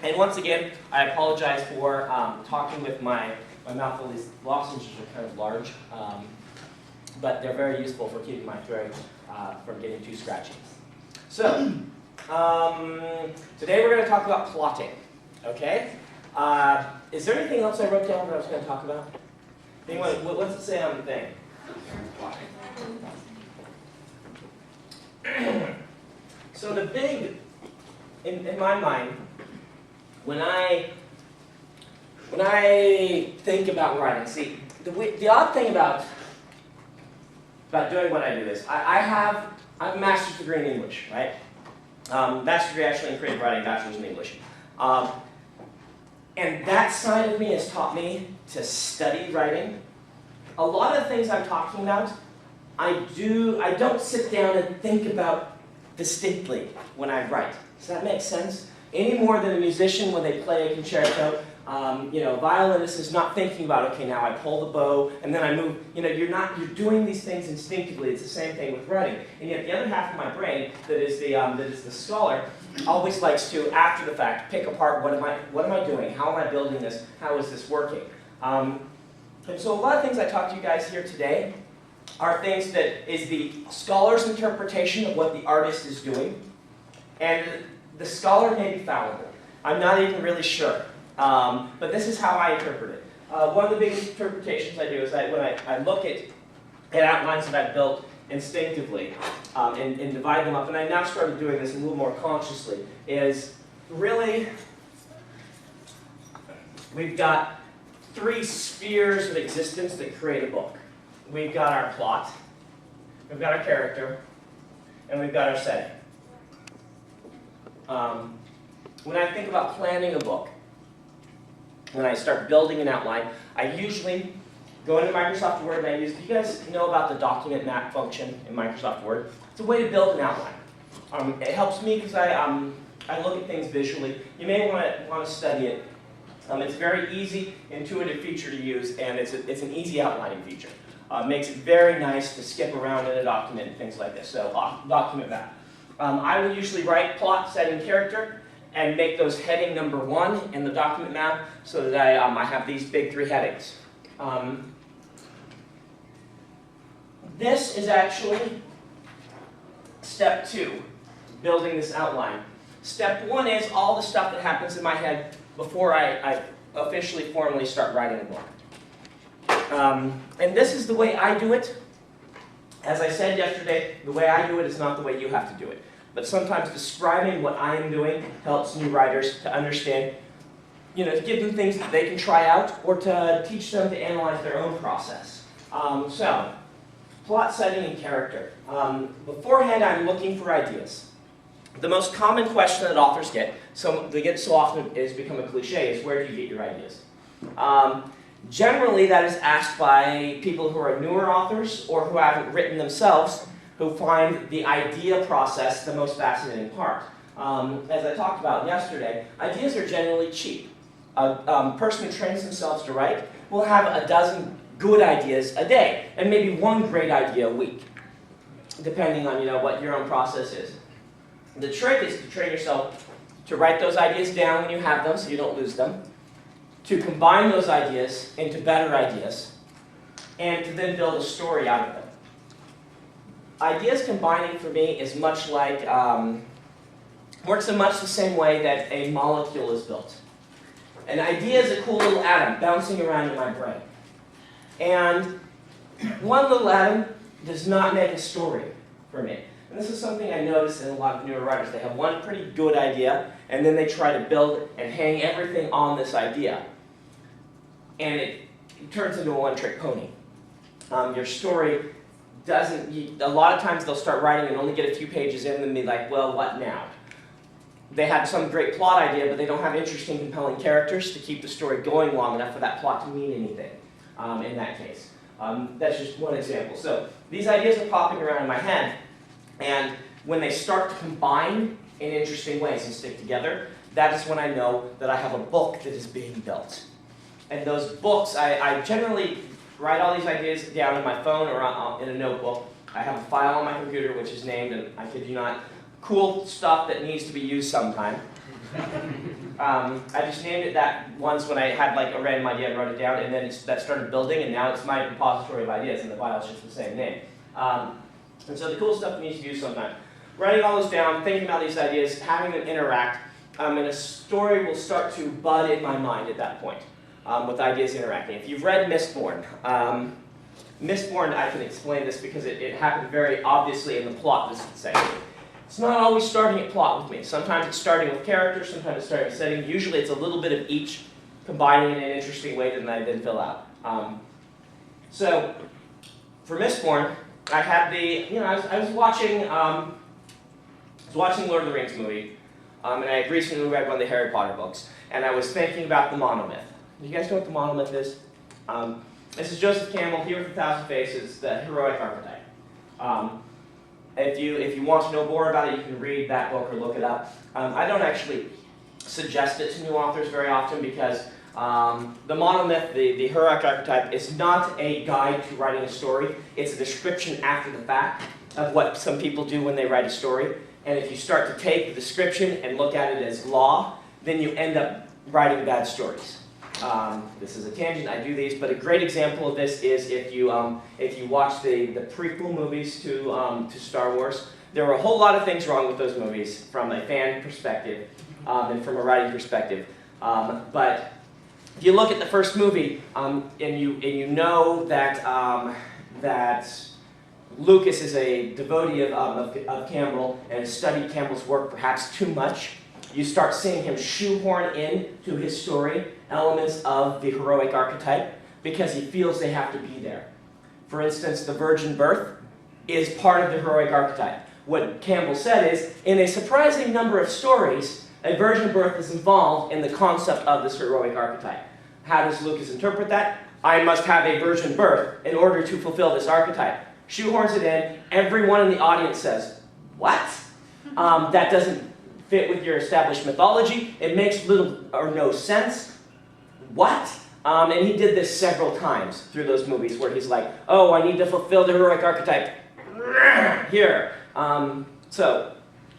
And once again, I apologize for talking with my mouth full. These lozenges are kind of large, but they're very useful for keeping my throat from getting too scratchy. So, today we're going to talk about plotting, okay? Is there anything else I wrote down that I was going to talk about? Anyone, what's it say on the thing? So the big, in my mind, when I think about writing, see, the odd thing about doing what I do is, I have a master's degree in English, right? Master's degree actually in creative writing, bachelor's in English. And that side of me has taught me to study writing. A lot of the things I'm talking about, I don't sit down and think about distinctly when I write. Does that make sense? Any more than a musician when they play a concerto, a violinist is not thinking about, okay, now I pull the bow and then I move. You're doing these things instinctively. It's the same thing with writing. And yet the other half of my brain, that is the scholar, always likes to, after the fact, pick apart what am I doing? How am I building this? How is this working? And so a lot of things I talk to you guys here today are things that is the scholar's interpretation of what the artist is doing, and the scholar may be fallible. I'm not even really sure. But this is how I interpret it. One of the big interpretations I do is when I look at outlines that I've built instinctively and divide them up, and I now started doing this a little more consciously, is really we've got 3 spheres of existence that create a book. We've got our plot, we've got our character, and we've got our setting. When I think about planning a book, when I start building an outline, I usually go into Microsoft Word and I use, do you guys know about the document map function in Microsoft Word? It's a way to build an outline. It helps me because I look at things visually. You may want to study it. It's a very easy, intuitive feature to use, and it's an easy outlining feature. Makes it very nice to skip around in a document and things like this. So, document map. I will usually write plot, setting, character, and make those heading number 1 in the document map so that I have these big 3 headings. This is actually step 2, building this outline. Step 1 is all the stuff that happens in my head before I officially, formally start writing a book. And this is the way I do it. As I said yesterday, the way I do it is not the way you have to do it. But sometimes describing what I am doing helps new writers to understand, to give them things that they can try out or to teach them to analyze their own process. So, plot, setting, and character. Beforehand, I'm looking for ideas. The most common question that authors get, they get so often it has become a cliche, is where do you get your ideas? Generally, that is asked by people who are newer authors or who haven't written themselves, who find the idea process the most fascinating part. As I talked about yesterday, ideas are generally cheap. A person who trains themselves to write will have a dozen good ideas a day, and maybe 1 great idea a week, depending on what your own process is. The trick is to train yourself to write those ideas down when you have them so you don't lose them, to combine those ideas into better ideas, and to then build a story out of them. Ideas combining for me is much like, works in much the same way that a molecule is built. An idea is a cool little atom bouncing around in my brain. And one little atom does not make a story for me. And this is something I notice in a lot of newer writers. They have one pretty good idea, and then they try to build and hang everything on this idea. And it turns into a one-trick pony. Your story doesn't, a lot of times they'll start writing and only get a few pages in and be like, well, what now? They have some great plot idea, but they don't have interesting, compelling characters to keep the story going long enough for that plot to mean anything in that case. That's just one example. So these ideas are popping around in my head, and when they start to combine in interesting ways and stick together, that is when I know that I have a book that is being built. And those books, I generally write all these ideas down in my phone or in a notebook. I have a file on my computer which is named, and I kid you not, cool stuff that needs to be used sometime. I just named it that once when I had like a random idea and wrote it down, and then that started building, and now it's my repository of ideas, and the file is just the same name. And so the cool stuff we need to do sometimes. Writing all this down, thinking about these ideas, having them interact, and a story will start to bud in my mind at that point, with ideas interacting. If you've read Mistborn, Mistborn, I can explain this because it happened very obviously in the plot, this would say. It's not always starting at plot with me. Sometimes it's starting with characters, sometimes it's starting with setting. Usually it's a little bit of each combining in an interesting way that I then fill out. So, for Mistborn, I had the, I was watching Lord of the Rings movie, and I had recently read one of the Harry Potter books, and I was thinking about the monomyth. Do you guys know what the monomyth is? This is Joseph Campbell, Hero with 1,000 Faces, the heroic archetype. If you want to know more about it, you can read that book or look it up. I don't actually suggest it to new authors very often because the monomyth, the heroic archetype, is not a guide to writing a story. It's a description after the fact of what some people do when they write a story. And if you start to take the description and look at it as law, then you end up writing bad stories. This is a tangent, I do these, but a great example of this is if you watch the prequel movies to Star Wars. There were a whole lot of things wrong with those movies from a fan perspective and from a writing perspective. But if you look at the first movie and you know that Lucas is a devotee of Campbell and has studied Campbell's work perhaps too much, you start seeing him shoehorn into his story elements of the heroic archetype because he feels they have to be there. For instance, the virgin birth is part of the heroic archetype. What Campbell said is, in a surprising number of stories, a virgin birth is involved in the concept of this heroic archetype. How does Lucas interpret that? I must have a virgin birth in order to fulfill this archetype. Shoehorns it in, everyone in the audience says, what? That doesn't fit with your established mythology. It makes little or no sense. What? And he did this several times through those movies where he's like, oh, I need to fulfill the heroic archetype. Here. So,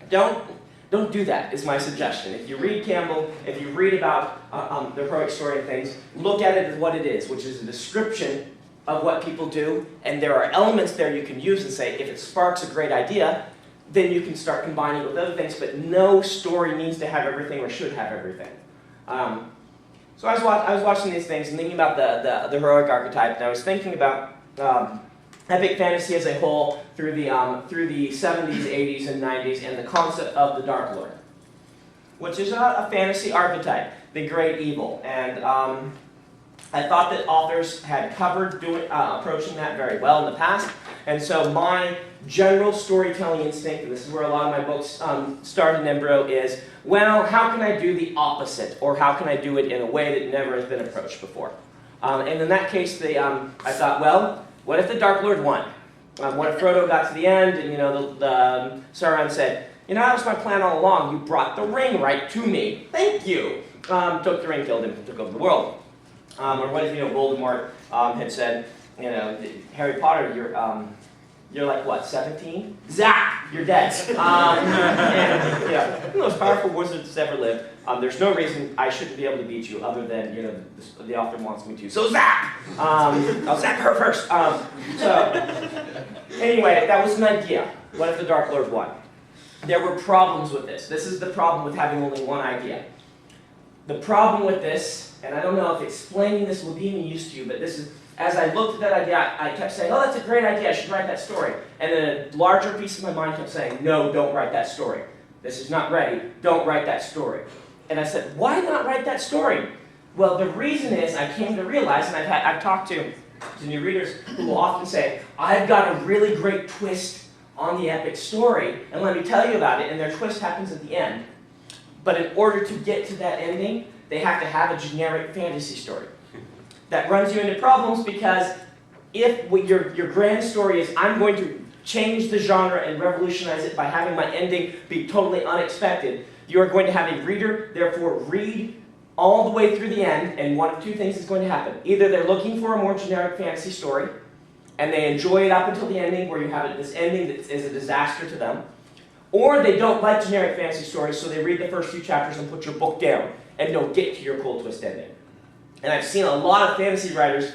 don't do that, is my suggestion. If you read Campbell, if you read about the heroic story and things, look at it as what it is, which is a description of what people do, and there are elements there you can use and say, if it sparks a great idea, then you can start combining it with other things, but no story needs to have everything or should have everything. So I was watching these things and thinking about the heroic archetype, and I was thinking about epic fantasy as a whole through the 70s, 80s, and 90s, and the concept of the Dark Lord, which is a fantasy archetype, the great evil. And I thought that authors had covered approaching that very well in the past, and so my general storytelling instinct, and this is where a lot of my books start in embryo, is, well, how can I do the opposite, or how can I do it in a way that never has been approached before? And in that case, I thought, well, what if the Dark Lord won? What if Frodo got to the end, and the Sauron said, that was my plan all along. You brought the ring right to me. Thank you. Took the ring, killed him, took over the world. Or what if Voldemort had said, Harry Potter, you're like what, 17? Zap! You're dead. And the most powerful wizard that's ever lived. There's no reason I shouldn't be able to beat you other than the author wants me to. So zap! I'll zap her first. So anyway, that was an idea. What if the Dark Lord won? There were problems with this. This is the problem with having only one idea. The problem with this, and I don't know if explaining this will be any use to you, but this is, as I looked at that idea, I kept saying, oh, that's a great idea, I should write that story. And then a larger piece of my mind kept saying, no, don't write that story. This is not ready, don't write that story. And I said, why not write that story? Well, the reason is I came to realize, and I've talked to new readers who will often say, I've got a really great twist on the epic story, and let me tell you about it, and their twist happens at the end. But in order to get to that ending, they have to have a generic fantasy story. That runs you into problems because if your grand story is, I'm going to change the genre and revolutionize it by having my ending be totally unexpected, you are going to have a reader, therefore, read all the way through the end, and one of two things is going to happen. Either they're looking for a more generic fantasy story, and they enjoy it up until the ending, where you have this ending that is a disaster to them, or they don't like generic fantasy stories, so they read the first few chapters and put your book down. and don't get to your cool twist ending. And I've seen a lot of fantasy writers,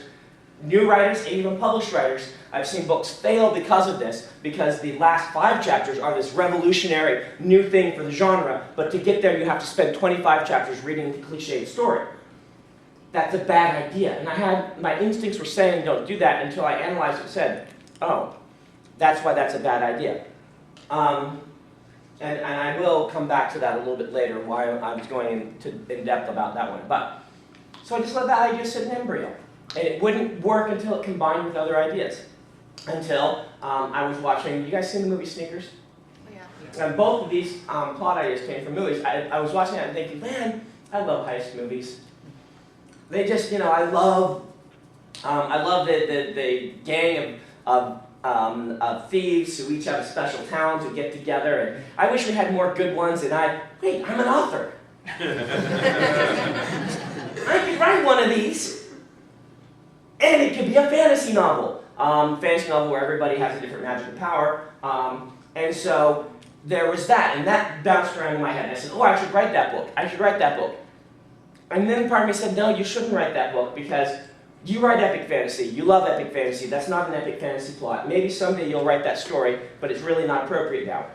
new writers, and even published writers, I've seen books fail because of this, because the last 5 chapters are this revolutionary new thing for the genre, but to get there you have to spend 25 chapters reading the cliched story. That's a bad idea. And my instincts were saying don't do that until I analyzed it and said, oh, that's why that's a bad idea. And I will come back to that a little bit later, why I was going in depth about that one. But so I just let that idea sit in embryo. And it wouldn't work until it combined with other ideas. Until I was watching, you guys seen the movie Sneakers? Oh, yeah. And both of these plot ideas came from movies. I was watching that and thinking, man, I love heist movies. They just, I love the gang of thieves who each have a special talent who get together. And I wish we had more good ones. And wait, I'm an author. I could write one of these, and it could be a fantasy novel. Fantasy novel where everybody has a different magical power. And so there was that, and that bounced around in my head. And I said, oh, I should write that book. I should write that book. And then part of me said, no, you shouldn't write that book because you write epic fantasy. You love epic fantasy. That's not an epic fantasy plot. Maybe someday you'll write that story, but it's really not appropriate now.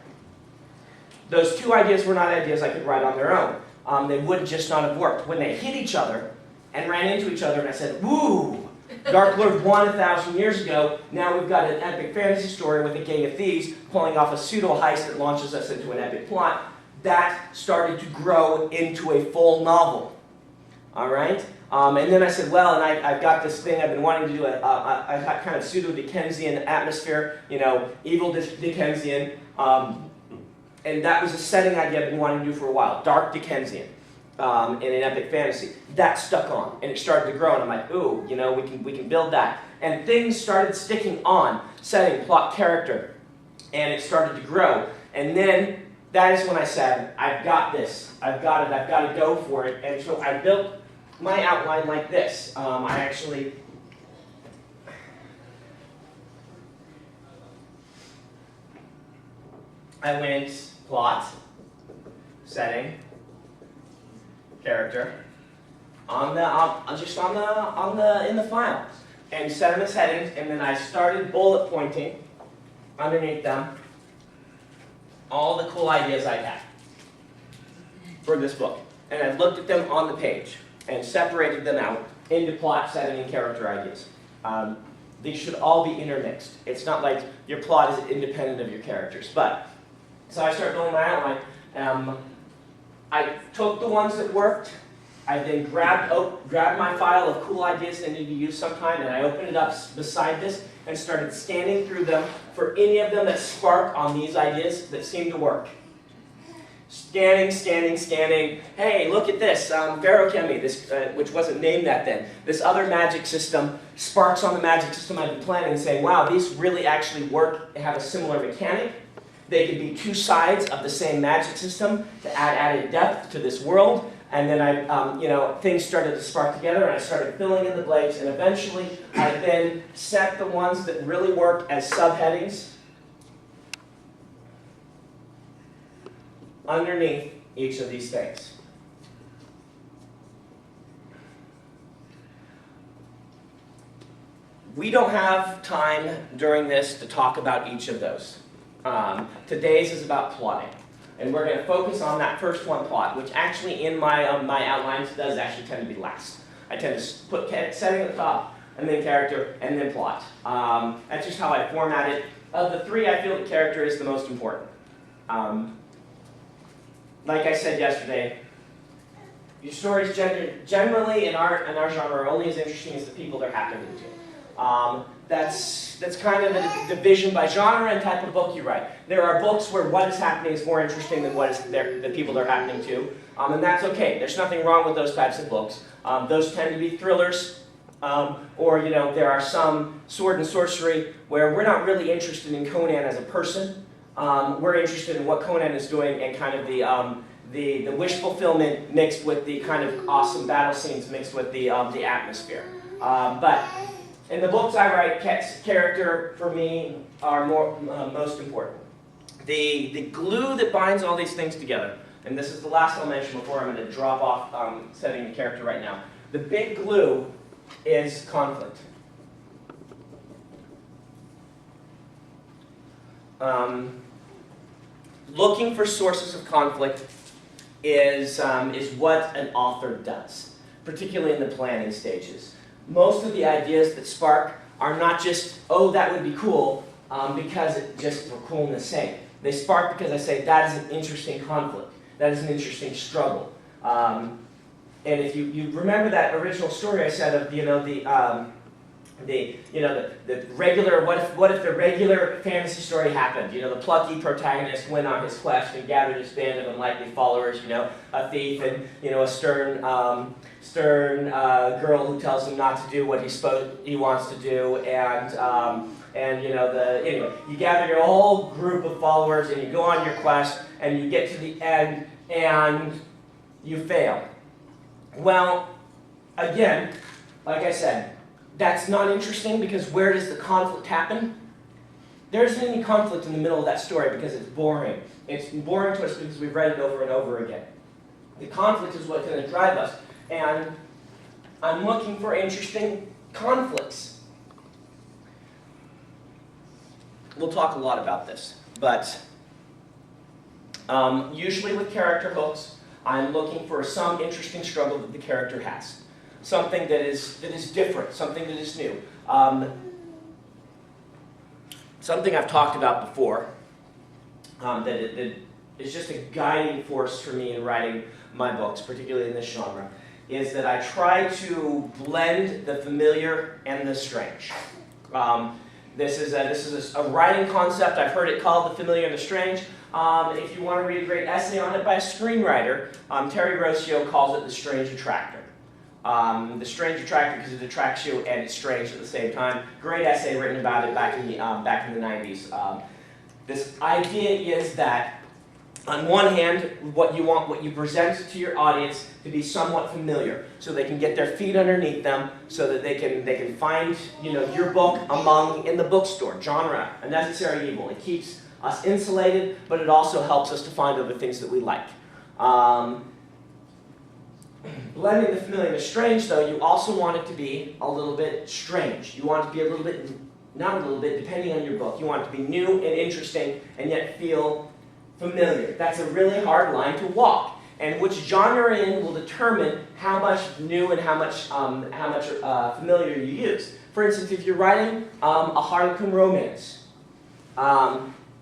Those 2 ideas were not ideas I could write on their own. They would just not have worked. When they hit each other and ran into each other, and I said, woo, Dark Lord won 1,000 years ago. Now we've got an epic fantasy story with a gang of thieves pulling off a pseudo heist that launches us into an epic plot. That started to grow into a full novel. All right? And then I said, well, and I've got this thing I've been wanting to do, a kind of pseudo-Dickensian atmosphere, evil Dickensian. And that was a setting idea I've been wanting to do for a while, dark Dickensian in an epic fantasy. That stuck on, and it started to grow, and I'm like, ooh, we can build that. And things started sticking on, setting, plot, character, and it started to grow. And then that is when I said, I've got this, I've got it, I've got to go for it. And so I built my outline like this. I went plot, setting, character, in the file, and set them as headings, and then I started bullet pointing underneath them all the cool ideas I had for this book, and I looked at them on the page and separated them out into plot, setting, and character ideas. These should all be intermixed. It's not like your plot is independent of your characters. But so I started building my outline. I took the ones that worked. I then grabbed my file of cool ideas that I needed to use sometime, and I opened it up beside this and started scanning through them for any of them that spark on these ideas that seem to work. Scanning, scanning, scanning. Hey, look at this, Ferrochemy, this, which wasn't named that then. This other magic system sparks on the magic system I've been planning and saying, wow, these really actually work, they have a similar mechanic. They could be 2 sides of the same magic system to add added depth to this world. And then things started to spark together, and I started filling in the blanks, and eventually I then set the ones that really work as subheadings underneath each of these things. We don't have time during this to talk about each of those. Today's is about plotting. And we're going to focus on that first one, plot, which actually in my outlines does actually tend to be last. I tend to put setting at the top, and then character, and then plot. That's just how I format it. Of the 3, I feel the character is the most important. Like I said yesterday, your stories generally in our genre are only as interesting as the people they're happening to. That's kind of a division by genre and type of book you write. There are books where what is happening is more interesting than what is the people they're happening to, and that's okay. There's nothing wrong with those types of books. Those tend to be thrillers, or there are some sword and sorcery where we're not really interested in Conan as a person. We're interested in what Conan is doing and kind of the wish fulfillment mixed with the kind of awesome battle scenes mixed with the atmosphere. But in the books I write, character for me are most important. The glue that binds all these things together, and this is the last I'll mention before I'm going to drop off setting the character right now. The big glue is conflict. Looking for sources of conflict is what an author does, particularly in the planning stages. Most of the ideas that spark are not just, oh, that would be cool, because it just for coolness sake. They spark because I say, that is an interesting conflict. That is an interesting struggle. And if you remember that original story I said of, the regular, what if the regular fantasy story happened? The plucky protagonist went on his quest and gathered his band of unlikely followers, a thief and, a stern girl who tells him not to do what he wants to do, anyway, you gather your whole group of followers and you go on your quest and you get to the end and you fail. Well, again, like I said, that's not interesting because where does the conflict happen? There isn't any conflict in the middle of that story because it's boring. It's boring to us because we've read it over and over again. The conflict is what's going to drive us. And I'm looking for interesting conflicts. We'll talk a lot about this, but usually with character hooks, I'm looking for some interesting struggle that the character has. Something that is different, something that is new. Something I've talked about before, that is just a guiding force for me in writing my books, particularly in this genre, is that I try to blend the familiar and the strange. This is a writing concept. I've heard it called the familiar and the strange. If you want to read a great essay on it by a screenwriter, Terry Rossio calls it the strange attractor. The strange attractor because it attracts you and it's strange at the same time. Great essay written about it back in the 90s. This idea is that, on one hand, what you present to your audience to be somewhat familiar, so they can get their feet underneath them, so that they can find your book in the bookstore. Genre, a necessary evil. It keeps us insulated, but it also helps us to find other things that we like. Blending the familiar and the strange, though, you also want it to be a little bit strange. You want it to be a little bit, not a little bit, depending on your book. You want it to be new and interesting, and yet feel familiar. That's a really hard line to walk. And which genre you're in will determine how much new and how much familiar you use. For instance, if you're writing a Harlequin romance,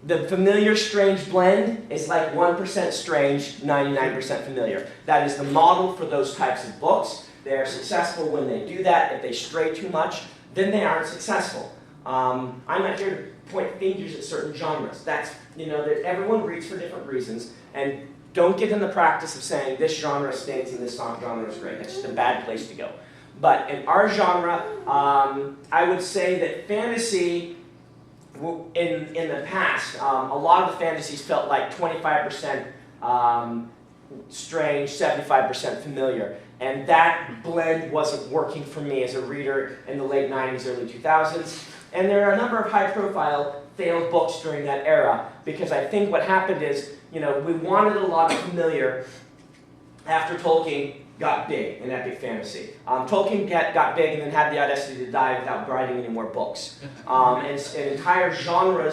the familiar-strange blend is like 1% strange, 99% familiar. That is the model for those types of books. They are successful when they do that. If they stray too much, then they aren't successful. I'm not here to point fingers at certain genres. That's, everyone reads for different reasons. And don't get in the practice of saying this genre stinks and this genre is great. That's just a bad place to go. But in our genre, I would say that fantasy, in the past, a lot of the fantasies felt like 25% strange, 75% familiar. And that blend wasn't working for me as a reader in the late 90s, early 2000s. And there are a number of high-profile failed books during that era, because I think what happened is, we wanted a lot of familiar after Tolkien got big in epic fantasy. Tolkien got big and then had the audacity to die without writing any more books. And entire genre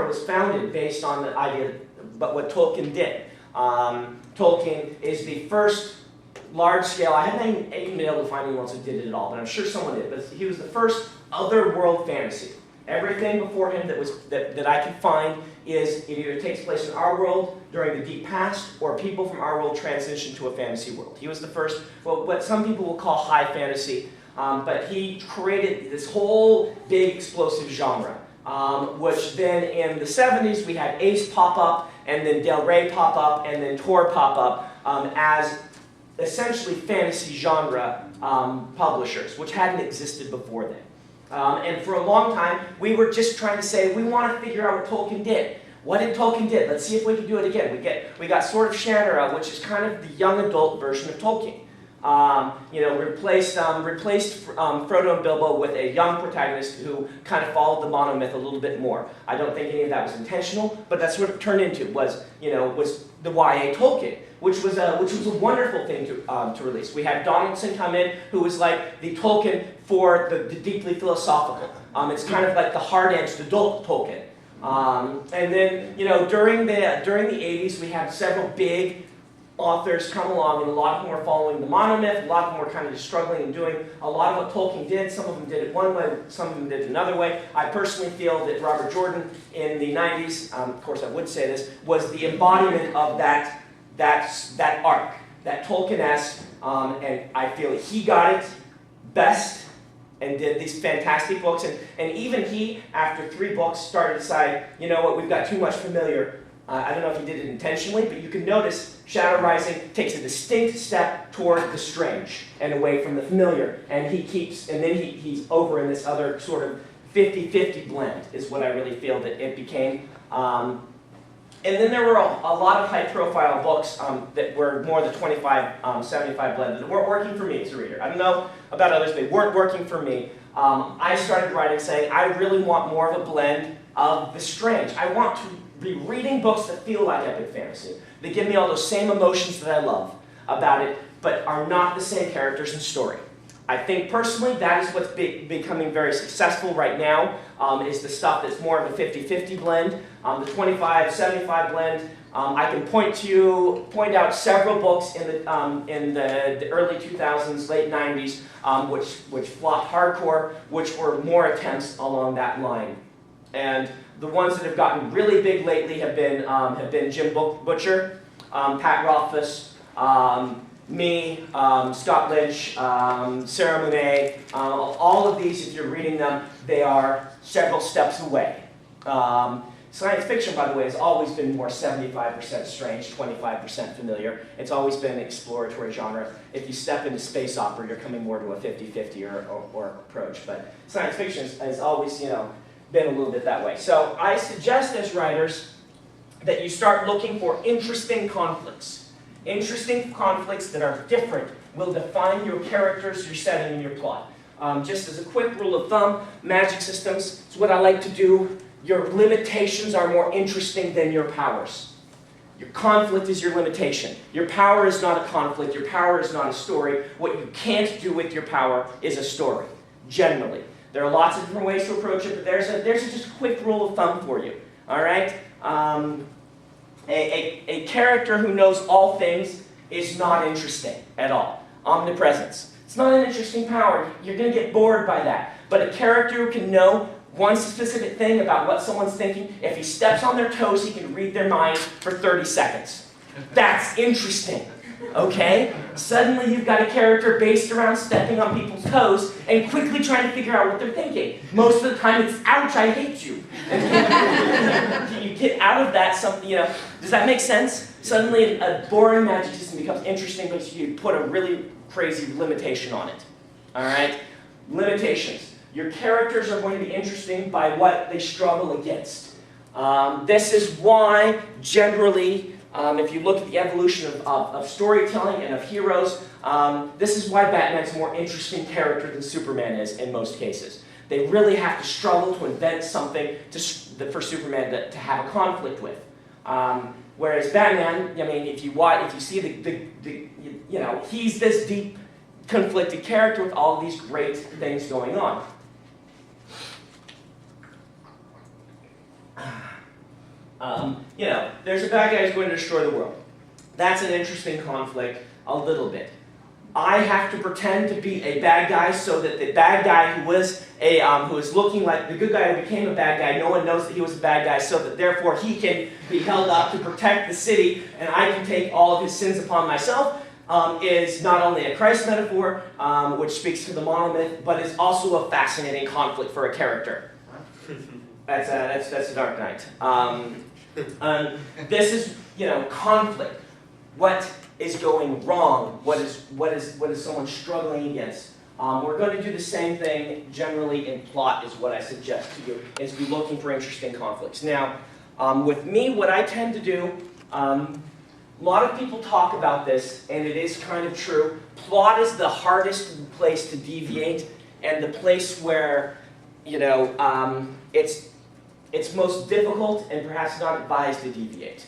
was founded based on the idea, but what Tolkien did. Tolkien is the first large-scale, I haven't even been able to find anyone else who did it at all, but I'm sure someone did, but he was the first other-world fantasy. Everything before him that I could find is it either takes place in our world during the deep past, or people from our world transition to a fantasy world. He was the first, what some people will call high fantasy, but he created this whole big explosive genre, which then in the 70s we had Ace pop up, and then Del Rey pop up, and then Tor pop up as essentially fantasy genre publishers, which hadn't existed before then. And for a long time, we were just trying to say, we want to figure out what Tolkien did. What did Tolkien did? Let's see if we can do it again. We got Sword of Shannara, which is kind of the young adult version of Tolkien. replaced Frodo and Bilbo with a young protagonist who kind of followed the monomyth a little bit more. I don't think any of that was intentional, but that's what it turned into, was the YA Tolkien, which was a wonderful thing to release. We had Donaldson come in, who was like the Tolkien for the deeply philosophical. It's kind of like the hard-edged adult Tolkien. And then, during the 80s, we had several big authors come along, and a lot of them were following the monomyth, a lot of them were kind of just struggling and doing a lot of what Tolkien did. Some of them did it one way, some of them did it another way. I personally feel that Robert Jordan in the 90s, of course I would say this, was the embodiment of that arc, that Tolkien-esque, and I feel he got it best and did these fantastic books. And even he, after 3 books, started to decide, you know what, we've got too much familiar. I don't know if he did it intentionally, but you can notice Shadow Rising takes a distinct step toward the strange and away from the familiar. And then he's over in this other sort of 50-50 blend, is what I really feel that it became. And then there were a lot of high-profile books that were more the 25-75 blend that weren't working for me as a reader. I don't know about others, they weren't working for me. I started writing saying, I really want more of a blend of the strange. I want to be reading books that feel like epic fantasy. They give me all those same emotions that I love about it, but are not the same characters and story. I think personally that is what's becoming very successful right now, is the stuff that's more of a 50-50 blend. The 25-75 blend, I can point out several books in the early 2000s, late 90s, which flopped hardcore, which were more attempts along that line. And the ones that have gotten really big lately have been Jim Butcher, Pat Rothfuss, me, Scott Lynch, Sarah Monet. All of these, if you're reading them, they are several steps away. Science fiction, by the way, has always been more 75% strange, 25% familiar. It's always been an exploratory genre. If you step into space opera, you're coming more to a 50-50 or approach. But science fiction has always, been a little bit that way. So I suggest as writers that you start looking for interesting conflicts. Interesting conflicts that are different will define your characters, your setting, and your plot. Just as a quick rule of thumb, magic systems is what I like to do. Your limitations are more interesting than your powers. Your conflict is your limitation. Your power is not a conflict. Your power is not a story. What you can't do with your power is a story, generally. There are lots of different ways to approach it, but there's just a quick rule of thumb for you. All right? A character who knows all things is not interesting at all. Omnipresence. It's not an interesting power. You're going to get bored by that. But a character who can know one specific thing about what someone's thinking, if he steps on their toes, he can read their mind for 30 seconds. That's interesting. Okay? Suddenly you've got a character based around stepping on people's toes and quickly trying to figure out what they're thinking. Most of the time it's, ouch, I hate you. And you get out of that something, does that make sense? Suddenly a boring magic system becomes interesting because you put a really crazy limitation on it. All right? Limitations. Your characters are going to be interesting by what they struggle against. This is why, generally, if you look at the evolution of storytelling and of heroes, this is why Batman's a more interesting character than Superman is in most cases. They really have to struggle to invent something for Superman to have a conflict with. Whereas Batman, if you see he's this deep, conflicted character with all of these great things going on. There's a bad guy who's going to destroy the world. That's an interesting conflict, a little bit. I have to pretend to be a bad guy so that the bad guy who was looking like the good guy who became a bad guy, no one knows that he was a bad guy, so that therefore he can be held up to protect the city, and I can take all of his sins upon myself, is not only a Christ metaphor, which speaks to the monomyth, but is also a fascinating conflict for a character. That's a Dark Knight. This is, conflict. What is going wrong? What is someone struggling against? We're going to do the same thing generally in plot, is what I suggest to you, is be looking for interesting conflicts. Now, with me, what I tend to do, a lot of people talk about this, and it is kind of true. plot is the hardest place to deviate, and the place where, you know, it's most difficult and perhaps not advised to deviate.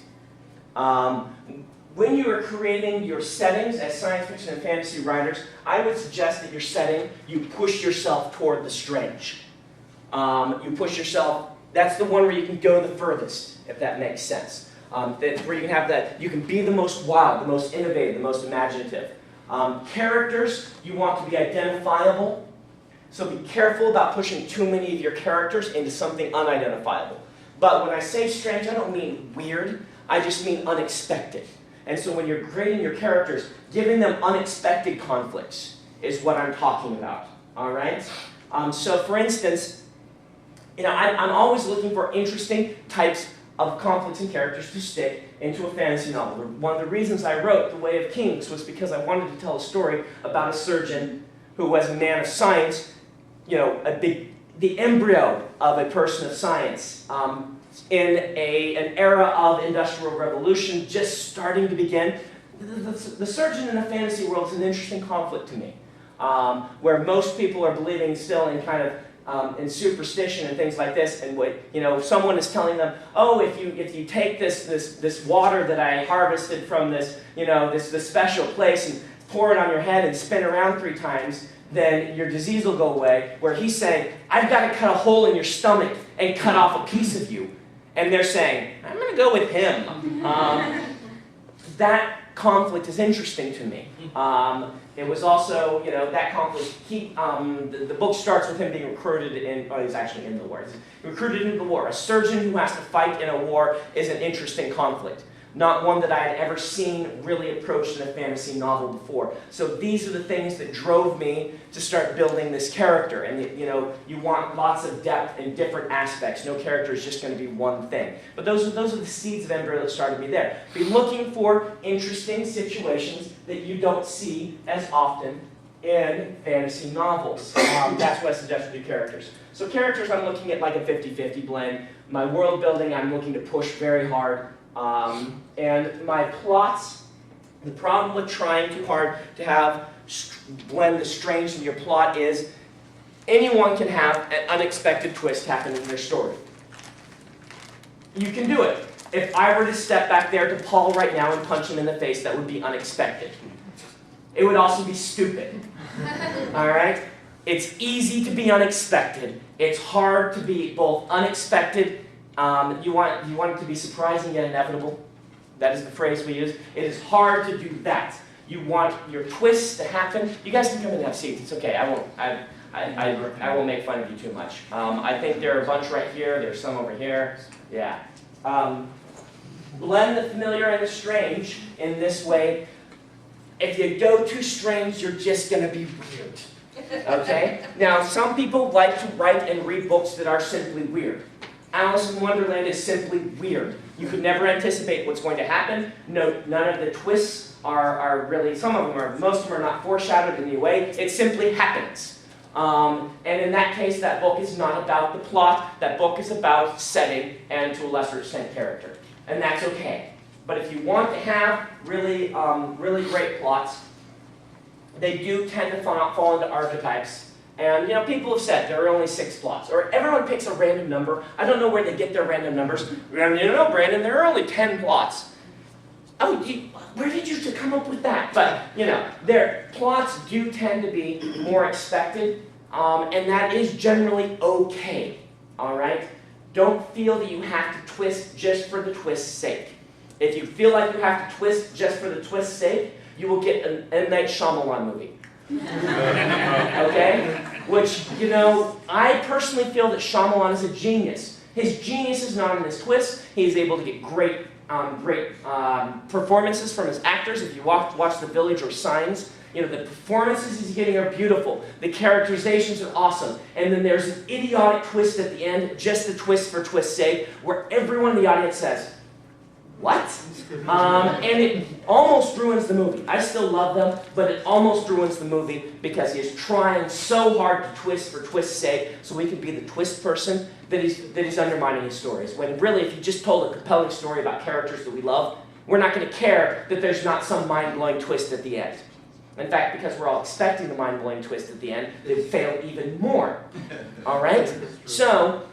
When you are creating your settings as science fiction and fantasy writers, I would suggest that your setting, you push yourself toward the strange. You push yourself, that's the one where you can go the furthest, if that makes sense. Where you can have that, you can be the most wild, the most innovative, the most imaginative. Characters, you want to be identifiable. So be careful about pushing too many of your characters into something unidentifiable. But when I say strange, I don't mean weird, I just mean unexpected. And so when you're grading your characters, giving them unexpected conflicts is what I'm talking about, all right? So for instance, you know, I'm always looking for interesting types of conflicts and characters to stick into a fantasy novel. One of the reasons I wrote The Way of Kings was because I wanted to tell a story about a surgeon who was a man of science, you know, the embryo of a person of science, in an era of industrial revolution just starting to begin. The surgeon in the fantasy world is an interesting conflict to me, where most people are believing still in kind of in superstition and things like this, and what, you know, someone is telling them, oh, if you take this water that I harvested from this, you know, this special place and pour it on your head and spin around 3 times, then your disease will go away. Where he's saying, I've got to cut a hole in your stomach and cut off a piece of you. And they're saying, I'm going to go with him. That conflict is interesting to me. It was also, you know, that conflict, the book starts with him being recruited in, oh, he's actually in the war. He's recruited into the war. A surgeon who has to fight in a war is an interesting conflict. Not one that I had ever seen really approached in a fantasy novel before. So these are the things that drove me to start building this character. And you know, you want lots of depth in different aspects. No character is just going to be one thing. But those are the seeds of embryo that started me there. Be looking for interesting situations that you don't see as often in fantasy novels. That's what I suggest to do characters. So characters, I'm looking at like a 50-50 blend. My world building, I'm looking to push very hard. And my plots, the problem with trying too hard to have blend the strange in your plot is anyone can have an unexpected twist happen in their story. You can do it. If I were to step back there to Paul right now and punch him in the face, that would be unexpected. It would also be stupid. All right? It's easy to be unexpected. It's hard to be both unexpected. You want it to be surprising yet inevitable. That is the phrase we use. It is hard to do that. You want your twists to happen. You guys can come in and have seats. It's okay. I won't make fun of you too much. I think there are a bunch right here. There's some over here. Yeah. Blend the familiar and the strange in this way. If you go too strange, you're just going to be weird. Okay? Now, some people like to write and read books that are simply weird. Alice in Wonderland is simply weird. You could never anticipate what's going to happen. No, none of the twists are really, some of them are, most of them are not foreshadowed in any way. It simply happens. And in that case, that book is not about the plot. That book is about setting and, to a lesser extent, character. And that's okay. But if you want to have really, really great plots, they do tend to fall into archetypes. And, you know, people have said there are only 6 plots. Or everyone picks a random number. I don't know where they get their random numbers. You know, Brandon, there are only 10 plots. Oh, where did you come up with that? But, you know, their plots do tend to be more expected. And that is generally okay. All right? Don't feel that you have to twist just for the twist's sake. If you feel like you have to twist just for the twist's sake, you will get an M. Night Shyamalan movie. Okay? Which, you know, I personally feel that Shyamalan is a genius. His genius is not in his twists. He is able to get great performances from his actors. If you watch The Village or Signs, you know, the performances he's getting are beautiful. The characterizations are awesome. And then there's an idiotic twist at the end, just the twist for twist's sake, where everyone in the audience says, what? And it almost ruins the movie. I still love them, but it almost ruins the movie because he is trying so hard to twist for twist's sake so he can be the twist person that he's undermining his stories. When really, if you just told a compelling story about characters that we love, we're not going to care that there's not some mind-blowing twist at the end. In fact, because we're all expecting the mind-blowing twist at the end, they fail even more. All right? So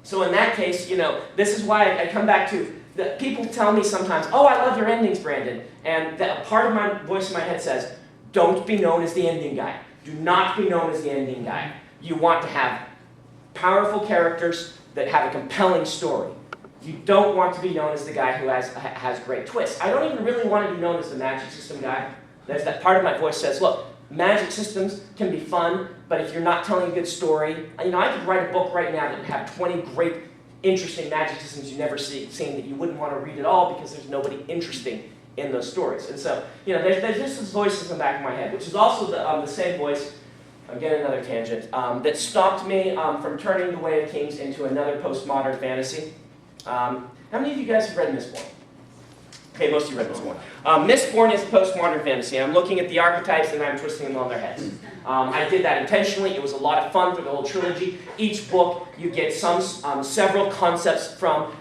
in that case, you know, this is why I come back to, people tell me sometimes, oh, I love your endings, Brandon. And a part of my voice in my head says, don't be known as the ending guy. Do not be known as the ending guy. You want to have powerful characters that have a compelling story. You don't want to be known as the guy who has great twists. I don't even really want to be known as the magic system guy. There's that part of my voice says, look, magic systems can be fun, but if you're not telling a good story, you know, I could write a book right now that would have 20 great, interesting magic systems you've never seen that you wouldn't want to read at all because there's nobody interesting in those stories. And so, you know, there's just this voice in the back of my head, which is also the same voice, again another tangent, that stopped me from turning The Way of Kings into another postmodern fantasy. How many of you guys have read Mistborn? Okay, most of you read Mistborn. Mistborn is postmodern fantasy. I'm looking at the archetypes and I'm twisting them on their heads. I did that intentionally. It was a lot of fun for the whole trilogy. Each book, you get several concepts from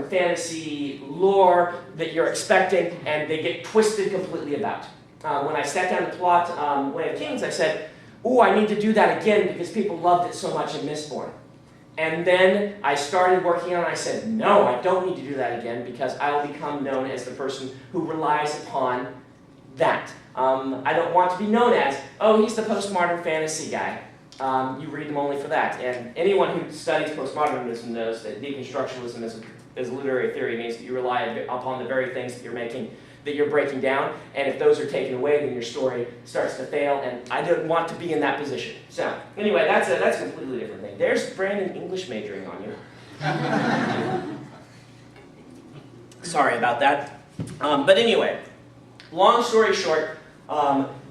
fantasy lore that you're expecting, and they get twisted completely about. When I sat down to plot Way of Kings, I said, ooh, I need to do that again because people loved it so much in Mistborn. And then I started working on it, and I said, no, I don't need to do that again because I will become known as the person who relies upon that. I don't want to be known as, oh, he's the postmodern fantasy guy. You read them only for that. And anyone who studies postmodernism knows that deconstructionism is a literary theory. It means that you rely upon the very things that you're breaking down, and if those are taken away, then your story starts to fail, and I don't want to be in that position. So, anyway, that's a completely different thing. There's Brandon English majoring on you. Sorry about that. But anyway, long story short,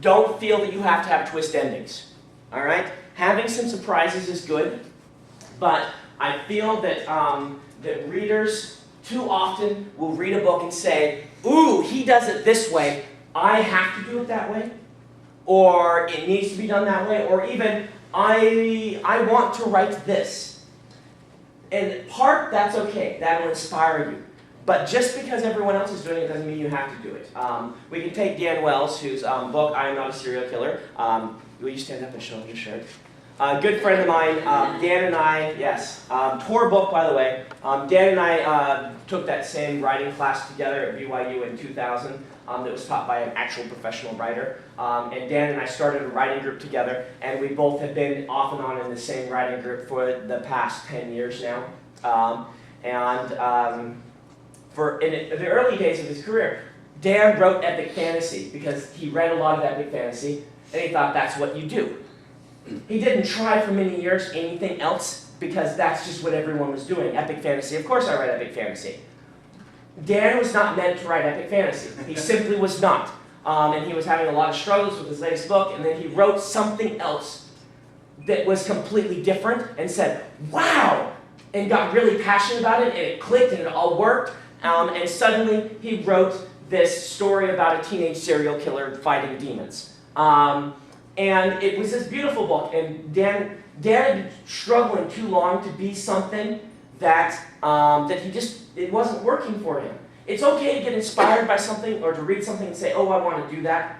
don't feel that you have to have twist endings. All right? Having some surprises is good, but I feel that, that readers too often will read a book and say, ooh, he does it this way, I have to do it that way, or it needs to be done that way, or even, I want to write this. In part, that's okay, that'll inspire you. But just because everyone else is doing it doesn't mean you have to do it. We can take Dan Wells, whose book, I Am Not a Serial Killer. Will you stand up and show your shirt? Good friend of mine, Dan and I, yes, tour book, by the way. Dan and I took that same writing class together at BYU in 2000 that was taught by an actual professional writer. And Dan and I started a writing group together, and we both have been off and on in the same writing group for the past 10 years now. In the early days of his career, Dan wrote epic fantasy because he read a lot of epic fantasy, and he thought that's what you do. He didn't try for many years anything else because that's just what everyone was doing, epic fantasy. Of course I read epic fantasy. Dan was not meant to write epic fantasy. He simply was not. And he was having a lot of struggles with his latest book, and then he wrote something else that was completely different and said, wow, and got really passionate about it, and it clicked, and it all worked. And suddenly he wrote this story about a teenage serial killer fighting demons. And it was this beautiful book, and Dan had been struggling too long to be something that it wasn't working for him. It's okay to get inspired by something or to read something and say, oh, I want to do that,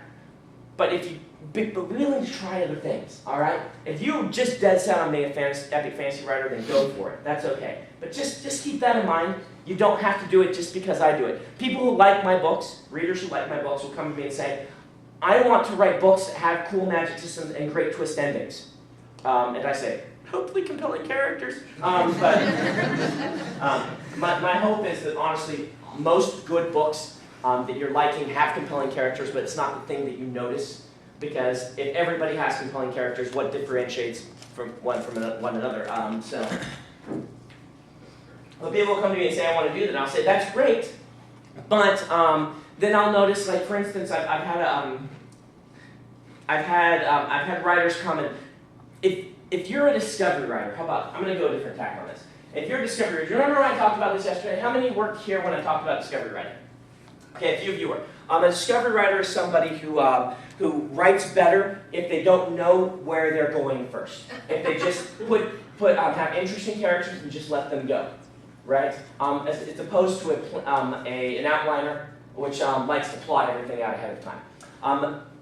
but if you be willing to try other things, all right? If you just dead set on being an epic fantasy writer, then go for it. That's okay. But just keep that in mind. You don't have to do it just because I do it. People who like my books, readers who like my books, will come to me and say, I want to write books that have cool magic systems and great twist endings. And I say, hopefully compelling characters. My hope is that, honestly, most good books that you're liking have compelling characters, but it's not the thing that you notice. Because if everybody has compelling characters, what differentiates one another? When people come to me and say, I want to do that, and I'll say, that's great. But then I'll notice, like, for instance, I've had writers come and, if you're a discovery writer, how about, I'm going to go a different tack on this. If you're a discovery writer, do you remember when I talked about this yesterday? How many worked here when I talked about discovery writing? Okay, a few of you were. A discovery writer is somebody who writes better if they don't know where they're going first. If they just have interesting characters and just let them go, right? As opposed to an outliner which likes to plot everything out ahead of time.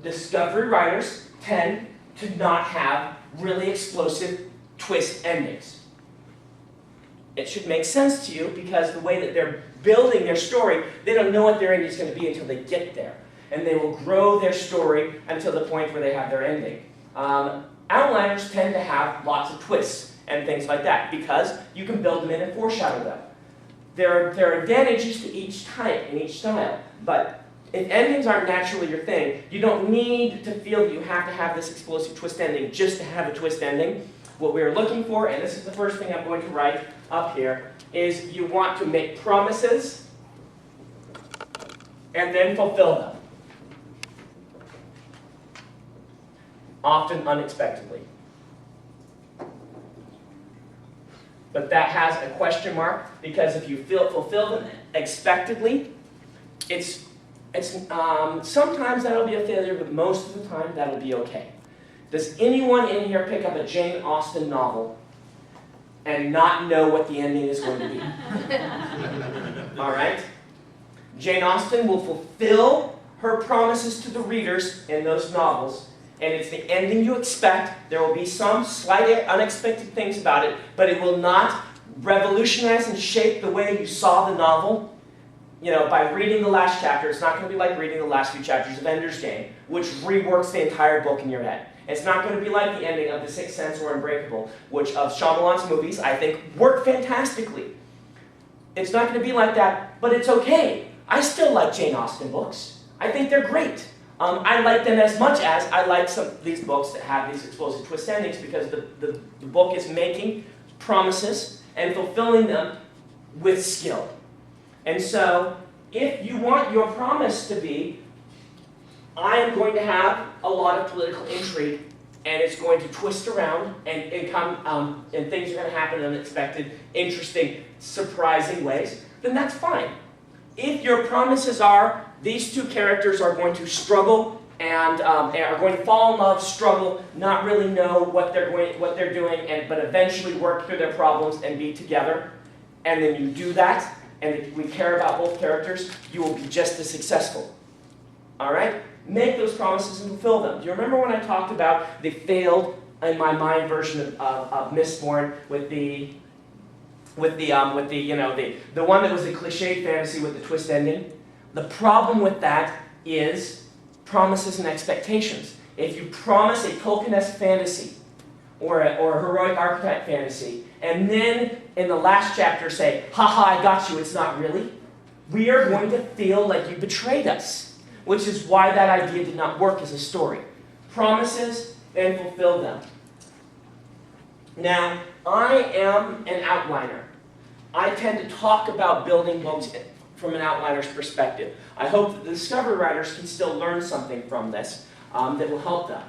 Discovery writers tend to not have really explosive twist endings. It should make sense to you because the way that they're building their story, they don't know what their ending is going to be until they get there. And they will grow their story until the point where they have their ending. Outliners tend to have lots of twists and things like that because you can build them in and foreshadow them. There are advantages to each type and each style, but if endings aren't naturally your thing, you don't need to feel that you have to have this explosive twist ending just to have a twist ending. What we're looking for, and this is the first thing I'm going to write up here, is you want to make promises and then fulfill them. Often unexpectedly. But that has a question mark because if you fulfill them expectedly, sometimes that'll be a failure, but most of the time that'll be okay. Does anyone in here pick up a Jane Austen novel and not know what the ending is going to be? All right? Jane Austen will fulfill her promises to the readers in those novels, and it's the ending you expect. There will be some slight unexpected things about it, but it will not revolutionize and shape the way you saw the novel. You know, by reading the last chapter, it's not going to be like reading the last few chapters of Ender's Game, which reworks the entire book in your head. It's not going to be like the ending of The Sixth Sense or Unbreakable, which of Shyamalan's movies I think work fantastically. It's not going to be like that, but it's okay. I still like Jane Austen books. I think they're great. I like them as much as I like some of these books that have these explosive twist endings because the book is making promises and fulfilling them with skill. And so, if you want your promise to be, I am going to have a lot of political intrigue, and it's going to twist around, and things are going to happen in unexpected, interesting, surprising ways, then that's fine. If your promises are, these two characters are going to struggle and are going to fall in love, struggle, not really know what they're doing, but eventually work through their problems and be together, and then you do that, and if we care about both characters, you will be just as successful. All right? Make those promises and fulfill them. Do you remember when I talked about the failed, in my mind, version of Mistborn with the one that was the cliched fantasy with the twist ending? The problem with that is promises and expectations. If you promise a Tolkien-esque fantasy or a heroic archetype fantasy, and then in the last chapter say, haha, I got you, it's not really, we are going to feel like you betrayed us, which is why that idea did not work as a story. Promises and fulfill them. Now, I am an outliner. I tend to talk about building books from an outliner's perspective. I hope that the Discovery writers can still learn something from this that will help them.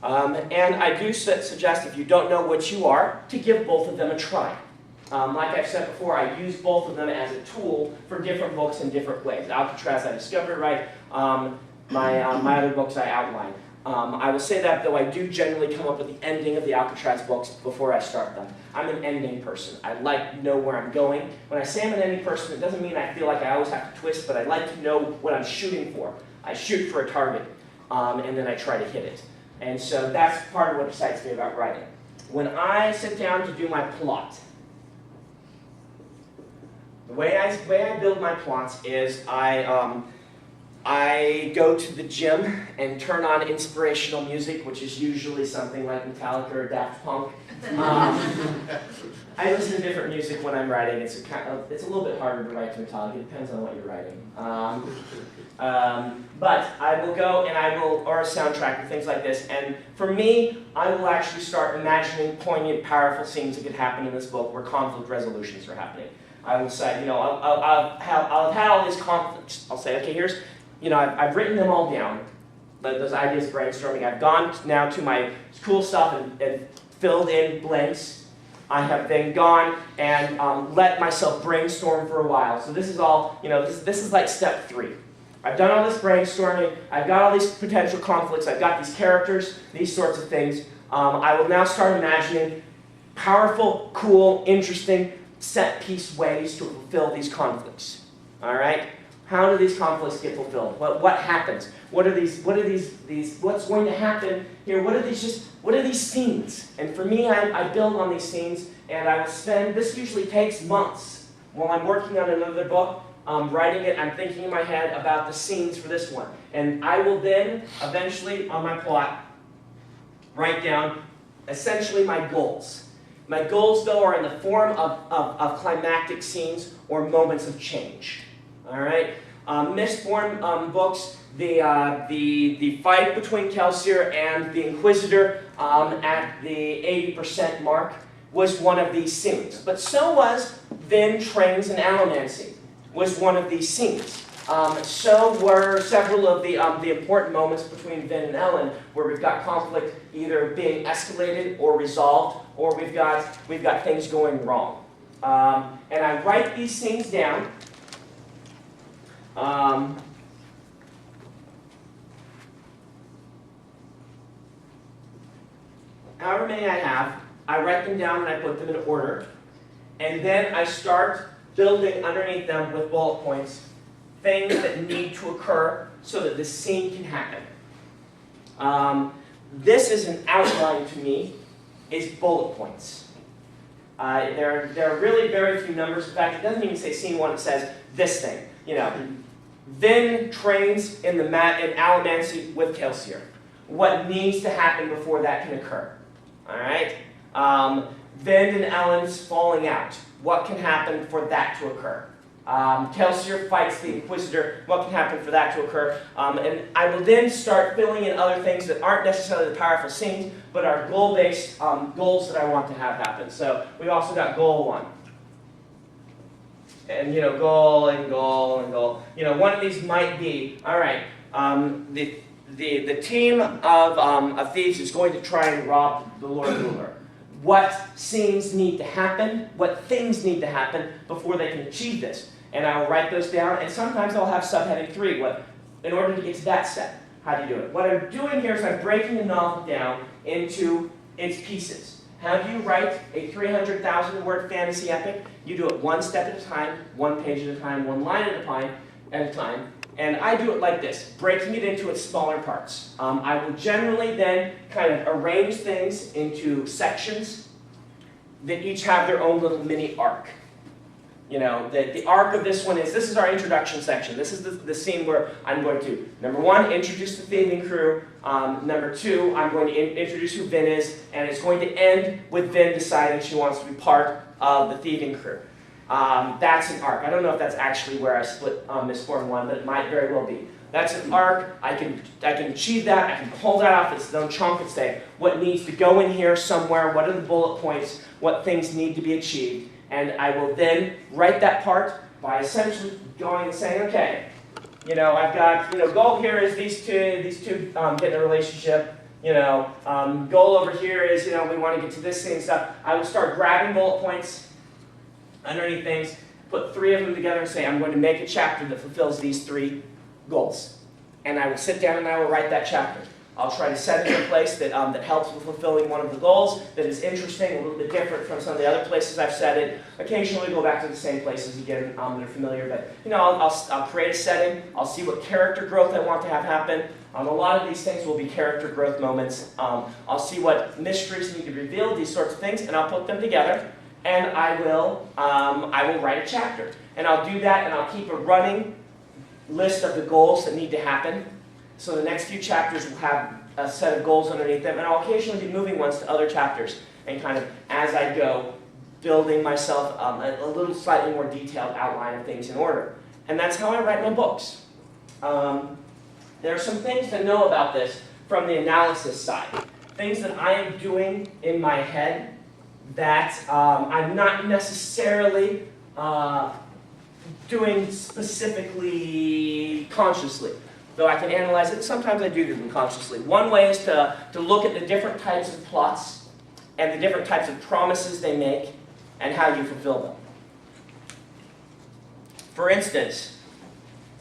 And I do suggest, if you don't know what you are, to give both of them a try. Like I've said before, I use both of them as a tool for different books in different ways. Alcatraz I discovery write, my other books I outline. I will say that, though, I do generally come up with the ending of the Alcatraz books before I start them. I'm an ending person. I like to know where I'm going. When I say I'm an ending person, it doesn't mean I feel like I always have to twist, but I like to know what I'm shooting for. I shoot for a target, and then I try to hit it. And so that's part of what excites me about writing. When I sit down to do my plot, the way I build my plots is I go to the gym and turn on inspirational music, which is usually something like Metallica or Daft Punk. I listen to different music when I'm writing. It's a little bit harder to write to Metallica. It depends on what you're writing. But I will go and or a soundtrack or things like this. And for me, I will actually start imagining poignant, powerful scenes that could happen in this book where conflict resolutions are happening. I will say, I'll have had all these conflicts. I'll say, okay, I've written them all down, those ideas brainstorming. I've gone now to my cool stuff and filled in blanks. I have then gone and let myself brainstorm for a while. So this is all, this is like step 3. I've done all this brainstorming. I've got all these potential conflicts. I've got these characters, these sorts of things. I will now start imagining powerful, cool, interesting, set-piece ways to fulfill these conflicts. All right? How do these conflicts get fulfilled? What happens? What's going to happen here? What are these scenes? And for me, I build on these scenes, and I will spend, this usually takes months while I'm working on another book, writing it. I'm thinking in my head about the scenes for this one. And I will then, eventually, on my plot, write down essentially my goals. My goals, though, are in the form of climactic scenes or moments of change. All right? Mistborn books, the fight between Kelsier and the Inquisitor at the 80% mark was one of these scenes. But so was Vin, Trains, and Allomancy was one of these scenes. So were several of the important moments between Vin and Ellen, where we've got conflict either being escalated or resolved, or we've got things going wrong. And I write these scenes down. However many I have, I write them down and I put them in order. And then I start building underneath them with bullet points things that need to occur so that this scene can happen. This is an outline to me, is bullet points. There are really very few numbers. In fact, it doesn't even say scene 1, it says this thing. You know, Vin trains in Allomancy with Kelsier. What needs to happen before that can occur? All right? Vin and Ellen's falling out. What can happen for that to occur? Kelsier fights the Inquisitor. What can happen for that to occur? And I will then start filling in other things that aren't necessarily the powerful scenes, but are goal-based goals that I want to have happen. So we've also got goal 1. And, you know, goal and goal and goal. You know, one of these might be, all right, the team of thieves is going to try and rob the Lord Ruler. What scenes need to happen? What things need to happen before they can achieve this? And I'll write those down, and sometimes I'll have subheading 3, in order to get to that step. How do you do it? What I'm doing here is I'm breaking the novel down into its pieces. How do you write a 300,000-word fantasy epic? You do it one step at a time, one page at a time, one line at a time. And I do it like this, breaking it into its smaller parts. I will generally then kind of arrange things into sections that each have their own little mini arc. You know, the arc of this one is, this is our introduction section. This is the scene where I'm going to, number 1, introduce the thieving crew. Number 2, I'm going to introduce who Vin is, and it's going to end with Vin deciding she wants to be part of the thieving crew. That's an arc. I don't know if that's actually where I split Mistborn 1, but it might very well be. That's an arc. I can achieve that. I can pull that off its own chunk and say what needs to go in here somewhere, what are the bullet points, what things need to be achieved. And I will then write that part by essentially going and saying, okay, you know, I've got, you know, goal here is these two get in a relationship. You know, goal over here is, you know, we want to get to this thing and stuff. I will start grabbing bullet points underneath things, put 3 of them together and say, I'm going to make a chapter that fulfills these 3 goals. And I will sit down and I will write that chapter. I'll try to set it in a place that helps with fulfilling one of the goals, that is interesting, a little bit different from some of the other places I've set it. Occasionally go back to the same places again that are familiar, but you know, I'll create a setting, I'll see what character growth I want to have happen. A lot of these things will be character growth moments. I'll see what mysteries need to be revealed, these sorts of things, and I'll put them together, and I will write a chapter. And I'll do that, and I'll keep a running list of the goals that need to happen. So the next few chapters will have a set of goals underneath them, and I'll occasionally be moving ones to other chapters, and kind of, as I go, building myself a little slightly more detailed outline of things in order. And that's how I write my books. There are some things to know about this from the analysis side. Things that I am doing in my head that I'm not necessarily doing specifically consciously. Though I can analyze it, sometimes I do them consciously. One way is to look at the different types of plots and the different types of promises they make and how you fulfill them. For instance,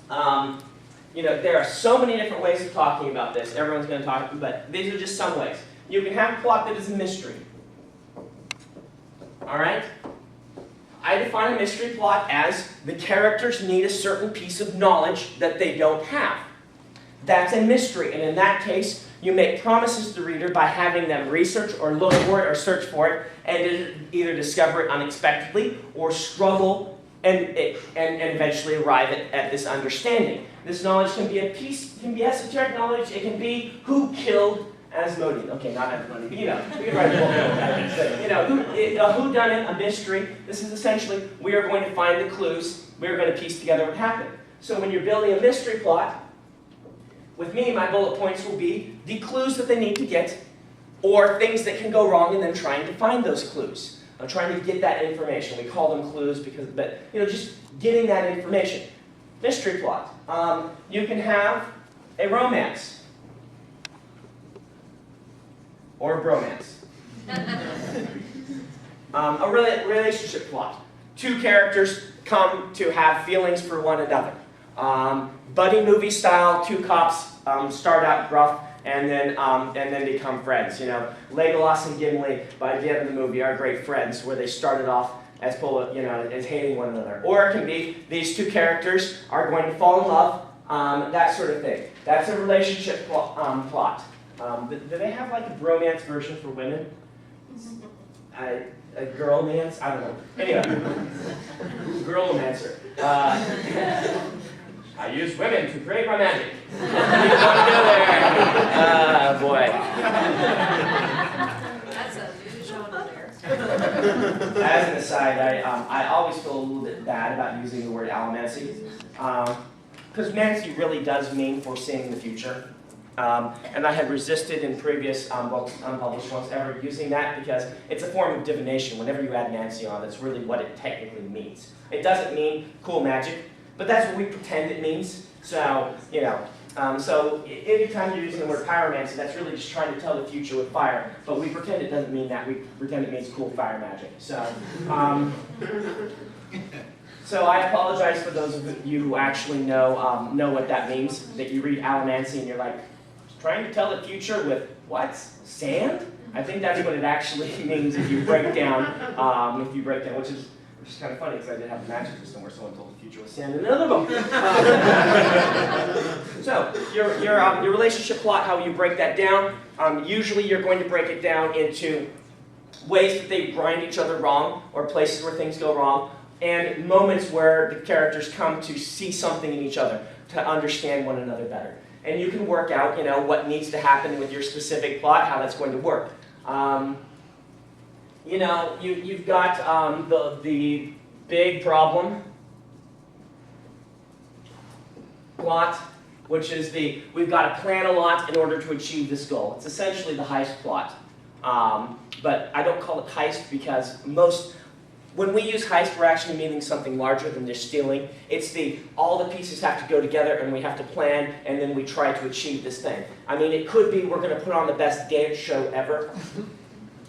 you know, there are so many different ways of talking about this. Everyone's going to talk, but these are just some ways. You can have a plot that is a mystery. All right? I define a mystery plot as the characters need a certain piece of knowledge that they don't have. That's a mystery, and in that case, you make promises to the reader by having them research or look for it or search for it and either discover it unexpectedly or struggle and eventually arrive at this understanding. This knowledge can be can be esoteric knowledge, it can be who killed Asmodeus. Okay, not Asmodeus, but you know, we can write a book about that. You know, who done it, a mystery. This is essentially, we are going to find the clues, we are going to piece together what happened. So when you're building a mystery plot, with me, my bullet points will be the clues that they need to get, or things that can go wrong, and then trying to find those clues. I'm trying to get that information. We call them clues because, but you know, just getting that information. Mystery plot. You can have a romance or a bromance. A relationship plot. Two characters come to have feelings for one another. Buddy movie style, two cops start out rough and then become friends. You know, Legolas and Gimli by the end of the movie are great friends, where they started off as as hating one another. Or it can be these two characters are going to fall in love, that sort of thing. That's a relationship plot. Do they have like a bromance version for women? A girl-mance? I don't know. Anyway, girl-mancer. I use women to create my magic. You want to go there? Boy. That's a new genre there. As an aside, I always feel a little bit bad about using the word allomancy. Because mancy really does mean foreseeing the future. And I had resisted in previous unpublished ones ever using that because it's a form of divination. Whenever you add mancy on, that's really what it technically means. It doesn't mean cool magic. But that's what we pretend it means. So, you know, so anytime you're using the word pyromancy, that's really just trying to tell the future with fire. But we pretend it doesn't mean that. We pretend it means cool fire magic. So, so I apologize for those of you who actually know what that means. That you read allomancy and you're like, trying to tell the future with what? Sand? I think that's what it actually means if you break down, which is kind of funny because I did have a magic system where someone told the future was sand in another book. So, your relationship plot, how you break that down, usually you're going to break it down into ways that they grind each other wrong, or places where things go wrong, and moments where the characters come to see something in each other, to understand one another better. And you can work out, you know, what needs to happen with your specific plot, how that's going to work. You know, you've got the big problem plot, which is we've got to plan a lot in order to achieve this goal. It's essentially the heist plot. But I don't call it heist because when we use heist, we're actually meaning something larger than just stealing. It's all the pieces have to go together and we have to plan and then we try to achieve this thing. I mean, it could be we're going to put on the best dance show ever.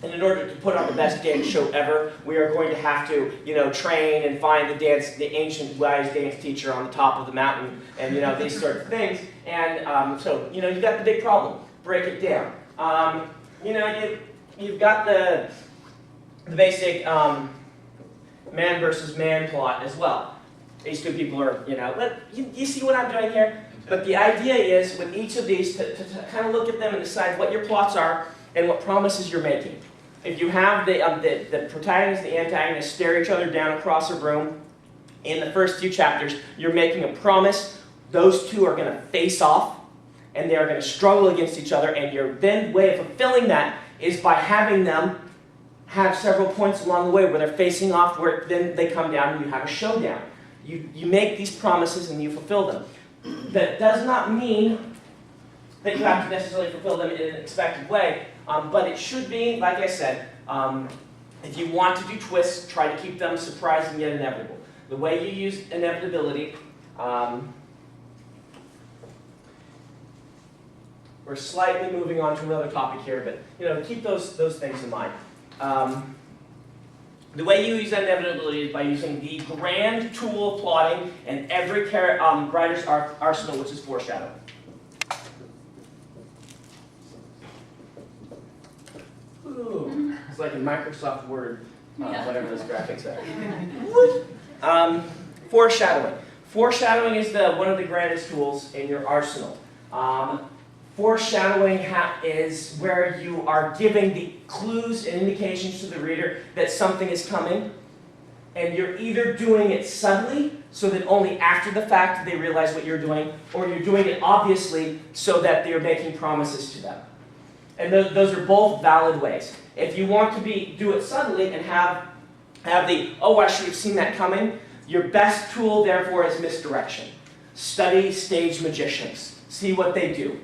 And in order to put on the best dance show ever, we are going to have to, you know, train and find the ancient Weiss dance teacher on the top of the mountain, and you know, these sort of things. And so, you know, you've got the big problem. Break it down. You know, you've got the basic man versus man plot as well. These two people are, you know, you see what I'm doing here? But the idea is, with each of these, to kind of look at them and decide what your plots are and what promises you're making. If you have the protagonist and the antagonist stare each other down across a room, in the first few chapters, you're making a promise. Those two are going to face off, and they are going to struggle against each other, and your then way of fulfilling that is by having them have several points along the way where they're facing off, where then they come down and you have a showdown. You make these promises and you fulfill them. That does not mean that you have to necessarily fulfill them in an expected way, but it should be, like I said, if you want to do twists, try to keep them surprising yet inevitable. The way you use inevitability, we're slightly moving on to another topic here, but you know, keep those things in mind. The way you use inevitability is by using the grand tool of plotting in every writer's arsenal, which is foreshadow. Ooh, it's like a Microsoft Word whatever those graphics are. Foreshadowing. Foreshadowing is one of the grandest tools in your arsenal. Foreshadowing is where you are giving the clues and indications to the reader that something is coming, and you're either doing it subtly, so that only after the fact they realize what you're doing, or you're doing it obviously so that they're making promises to them. And those are both valid ways. If you want to do it subtly and have the, oh, I should have seen that coming, your best tool, therefore, is misdirection. Study stage magicians. See what they do.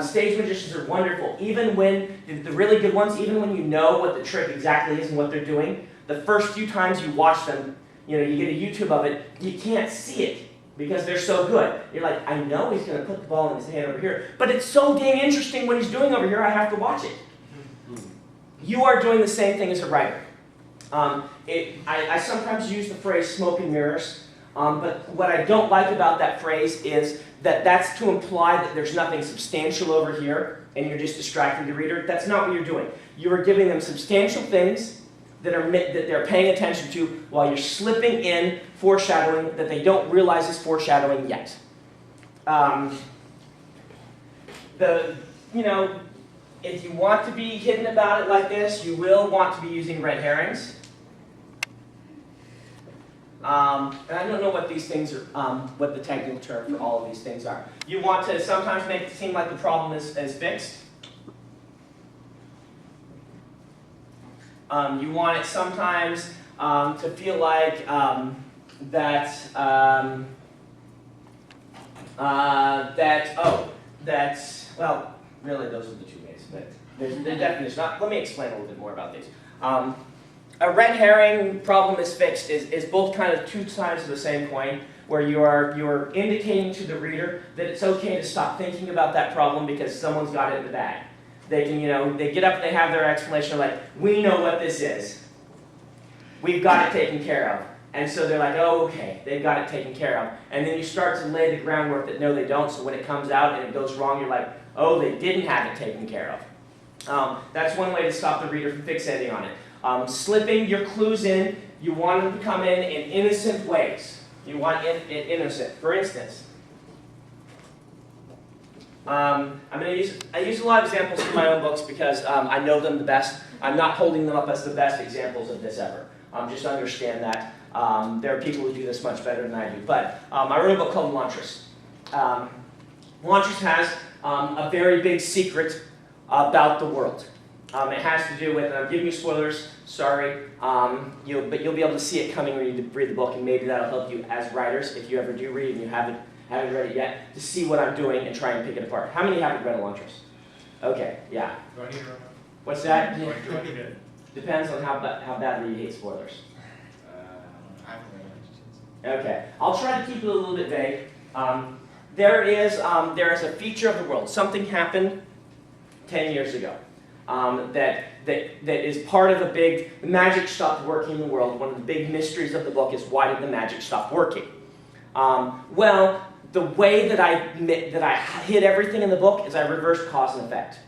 Stage magicians are wonderful. Even when, the really good ones, even when you know what the trick exactly is and what they're doing, the first few times you watch them, you get a YouTube of it, you can't see it because they're so good. You're like, I know he's going to put the ball in his hand over here, but it's so dang interesting what he's doing over here, I have to watch it. You are doing the same thing as a writer. I sometimes use the phrase smoke and mirrors, but what I don't like about that phrase is that that's to imply that there's nothing substantial over here and you're just distracting the reader. That's not what you're doing. You are giving them substantial things that they're paying attention to while you're slipping in foreshadowing that they don't realize is foreshadowing yet. If you want to be hidden about it like this, you will want to be using red herrings. And I don't know what these things are, what the technical term for all of these things are. You want to sometimes make it seem like the problem is fixed. You want it sometimes to feel like well, really those are the two ways, but the definition. Let me explain a little bit more about these. A red herring problem is fixed is both kind of two sides of the same coin, where you're indicating to the reader that it's okay to stop thinking about that problem because someone's got it in the bag. They can, they get up, they have their explanation, like, we know what this is. We've got it taken care of. And so they're like, oh, okay, they've got it taken care of. And then you start to lay the groundwork that no, they don't, so when it comes out and it goes wrong, you're like, oh, they didn't have it taken care of. That's one way to stop the reader from fixating on it. Slipping your clues in, you want them to come in innocent ways. You want it innocent. For instance, I use a lot of examples from my own books because I know them the best. I'm not holding them up as the best examples of this ever. Just understand that there are people who do this much better than I do. But I wrote a book called Elantris. Elantris has a very big secret about the world. It has to do with, and I'm giving you spoilers, sorry, but you'll be able to see it coming when you read the book, and maybe that'll help you as writers, if you ever do read and you haven't read it yet, to see what I'm doing and try and pick it apart. How many haven't read Elantris? Okay, yeah. Do I need to remember? What's that? Do I need it? Depends on how badly you hate spoilers. I haven't read it. Okay, I'll try to keep it a little bit vague. There is a feature of the world. Something happened 10 years ago that is part of the magic stopped working in the world. One of the big mysteries of the book is, why did the magic stop working? Well, the way that I hid everything in the book is I reversed cause and effect.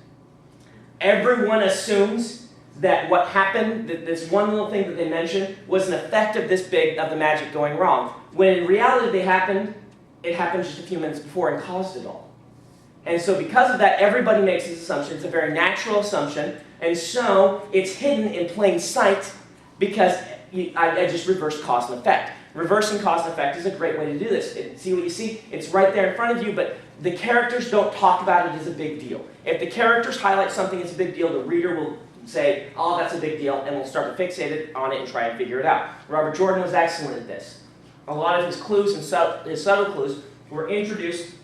Everyone assumes that what happened, that this one little thing that they mentioned, was an effect of the magic going wrong. When in reality it happened just a few minutes before and caused it all. And so because of that, everybody makes this assumption. It's a very natural assumption. And so it's hidden in plain sight because I just reversed cause and effect. Reversing cause and effect is a great way to do this. See what you see? It's right there in front of you, but the characters don't talk about it as a big deal. If the characters highlight something as a big deal, the reader will say, oh, that's a big deal, and we'll start to fixate on it and try and figure it out. Robert Jordan was excellent at this. A lot of his clues and his subtle clues were introduced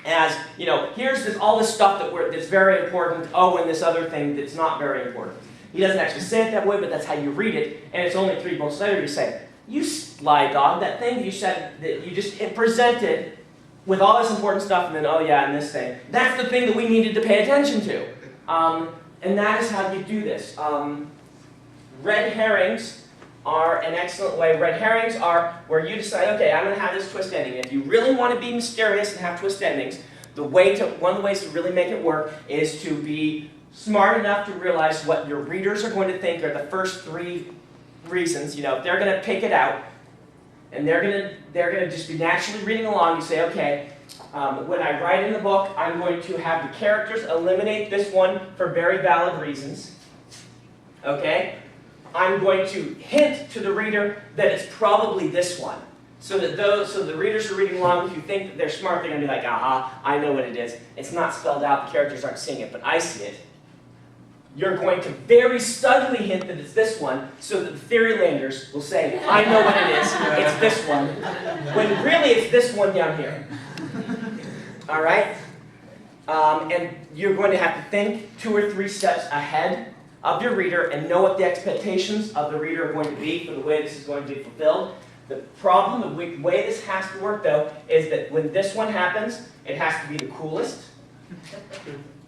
as, here's all this stuff that's very important, and this other thing that's not very important. He doesn't actually say it that way, but that's how you read it, and it's only 3 books later you say, you sly dog, that thing you said that you just presented with all this important stuff, and then, oh yeah, and this thing. That's the thing that we needed to pay attention to. And that is how you do this. Red herrings are an excellent way. Red herrings are where you decide, okay, I'm going to have this twist ending. If you really want to be mysterious and have twist endings, one of the ways to really make it work is to be smart enough to realize what your readers are going to think are the first 3 reasons, you know, if they're going to pick it out, and they're gonna just be naturally reading along, you say, okay, when I write in the book, I'm going to have the characters eliminate this one for very valid reasons. Okay? I'm going to hint to the reader that it's probably this one. So that the readers are reading along, if you think that they're smart, they're going to be like, aha, I know what it is. It's not spelled out, the characters aren't seeing it, but I see it. You're going to very subtly hint that it's this one, so that the Theorylanders will say, I know what it is, it's this one, when really it's this one down here. All right? And you're going to have to think 2 or 3 steps ahead of your reader and know what the expectations of the reader are going to be for the way this is going to be fulfilled. The problem, the way this has to work, though, is that when this one happens, it has to be the coolest.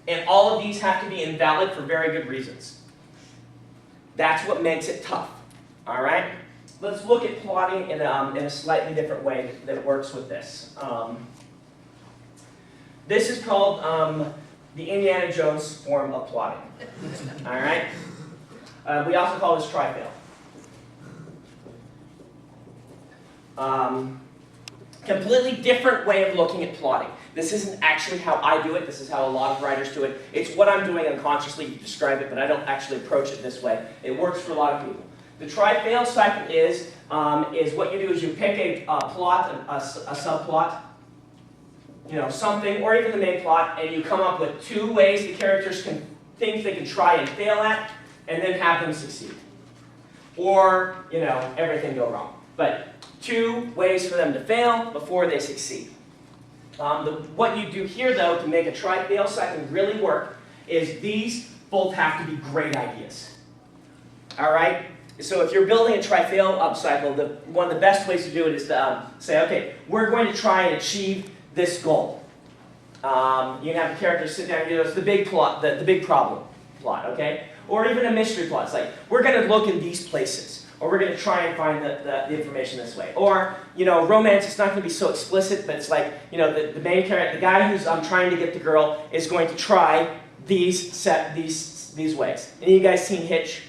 And all of these have to be invalid for very good reasons. That's what makes it tough. All right? Let's look at plotting in a slightly different way that works with this. This is called the Indiana Jones form of plotting. All right? We also call this tri-fail. Completely different way of looking at plotting. This isn't actually how I do it. This is how a lot of writers do it. It's what I'm doing unconsciously to describe it, but I don't actually approach it this way. It works for a lot of people. The tri-fail cycle is what you do is you pick a plot, a subplot, you know, something, or even the main plot, and you come up with 2 ways the characters can think they can try and fail at, and then have them succeed. Or, you know, everything go wrong. But 2 ways for them to fail before they succeed. What you do here, though, to make a tri-fail cycle really work, is these both have to be great ideas. All right? So if you're building a tri-fail cycle, one of the best ways to do it is to say, okay, we're going to try and achieve this goal. You can have the characters sit down, you know, it's the big plot, the big problem plot, okay? Or even a mystery plot. It's like, we're going to look in these places. Or we're going to try and find the information this way. Or, you know, romance, it's not going to be so explicit, but it's like, you know, the main character, the guy who's trying to get the girl is going to try these ways. Any of you guys seen Hitch?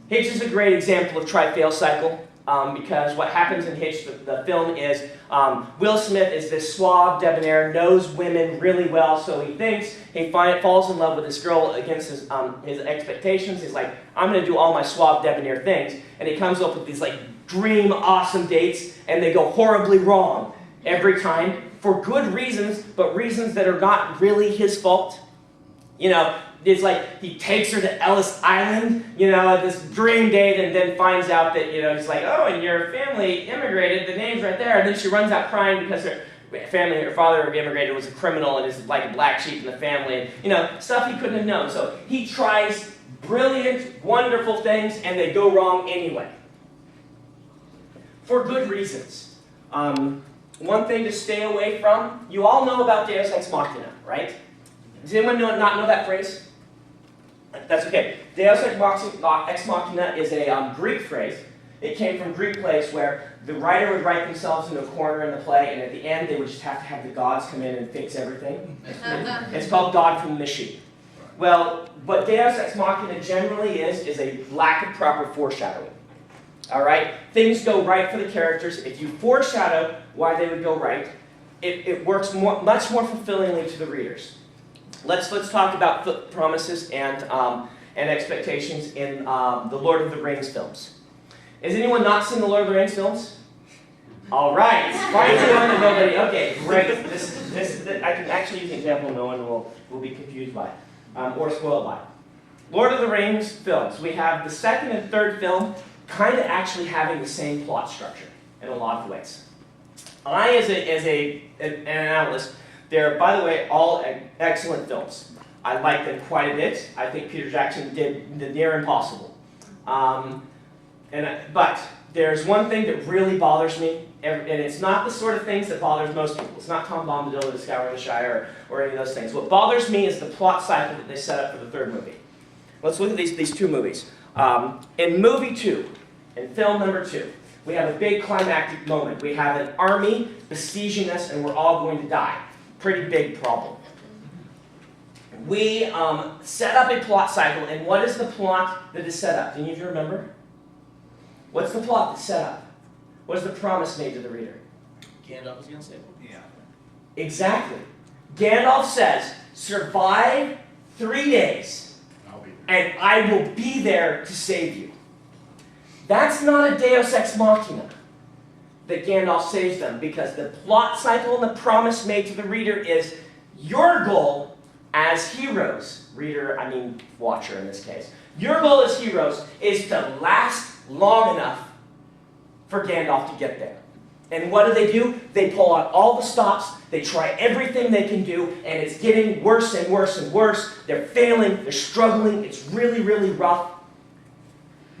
Hitch is a great example of tri-fail cycle, because what happens in Hitch, the film, is Will Smith is this suave, debonair, knows women really well, so he thinks he falls in love with this girl against his expectations. He's like, I'm going to do all my suave, debonair things, and he comes up with these like dream, awesome dates, and they go horribly wrong every time for good reasons, but reasons that are not really his fault. You know, it's like he takes her to Ellis Island, you know, this dream date, and then finds out that, you know, he's like, oh, and your family immigrated, the name's right there. And then she runs out crying because her father who immigrated was a criminal and is like a black sheep in the family. And, you know, stuff he couldn't have known. So he tries brilliant, wonderful things, and they go wrong anyway. For good reasons. One thing to stay away from, you all know about Deus Ex Machina, right? Does anyone not know that phrase? That's okay. Deus Ex Machina is a Greek phrase. It came from Greek plays where the writer would write themselves into a corner in the play, and at the end they would just have to have the gods come in and fix everything. It's called God from the machine. Well, what Deus Ex Machina generally is a lack of proper foreshadowing. All right? Things go right for the characters. If you foreshadow why they would go right, it works much more fulfillingly to the readers. Let's talk about promises and expectations in the Lord of the Rings films. Has anyone not seen the Lord of the Rings films? All right, finally one that nobody. Okay, great. I can actually use an example no one will be confused by or spoiled by. Lord of the Rings films. We have the second and third film kind of actually having the same plot structure in a lot of ways. I, as an analyst, they're, by the way, all excellent films. I like them quite a bit. I think Peter Jackson did the near impossible. But there's one thing that really bothers me, and it's not the sort of things that bothers most people. It's not Tom Bombadil discovering the Shire or any of those things. What bothers me is the plot cycle that they set up for the third movie. Let's look at these 2 movies. In movie 2, in film number 2, we have a big climactic moment. We have an army besieging us, and we're all going to die. Pretty big problem. We set up a plot cycle, and what is the plot that is set up? Can you remember? What's the plot that's set up? What is the promise made to the reader? Gandalf is gonna save him. Yeah. Exactly. Gandalf says, survive 3 days, and I will be there to save you. That's not a Deus Ex Machina that Gandalf saves them, because the plot cycle and the promise made to the reader is your goal as heroes, reader, I mean watcher in this case, your goal as heroes is to last long enough for Gandalf to get there. And what do? They pull out all the stops, they try everything they can do, and it's getting worse and worse and worse. They're failing, they're struggling, it's really, really rough.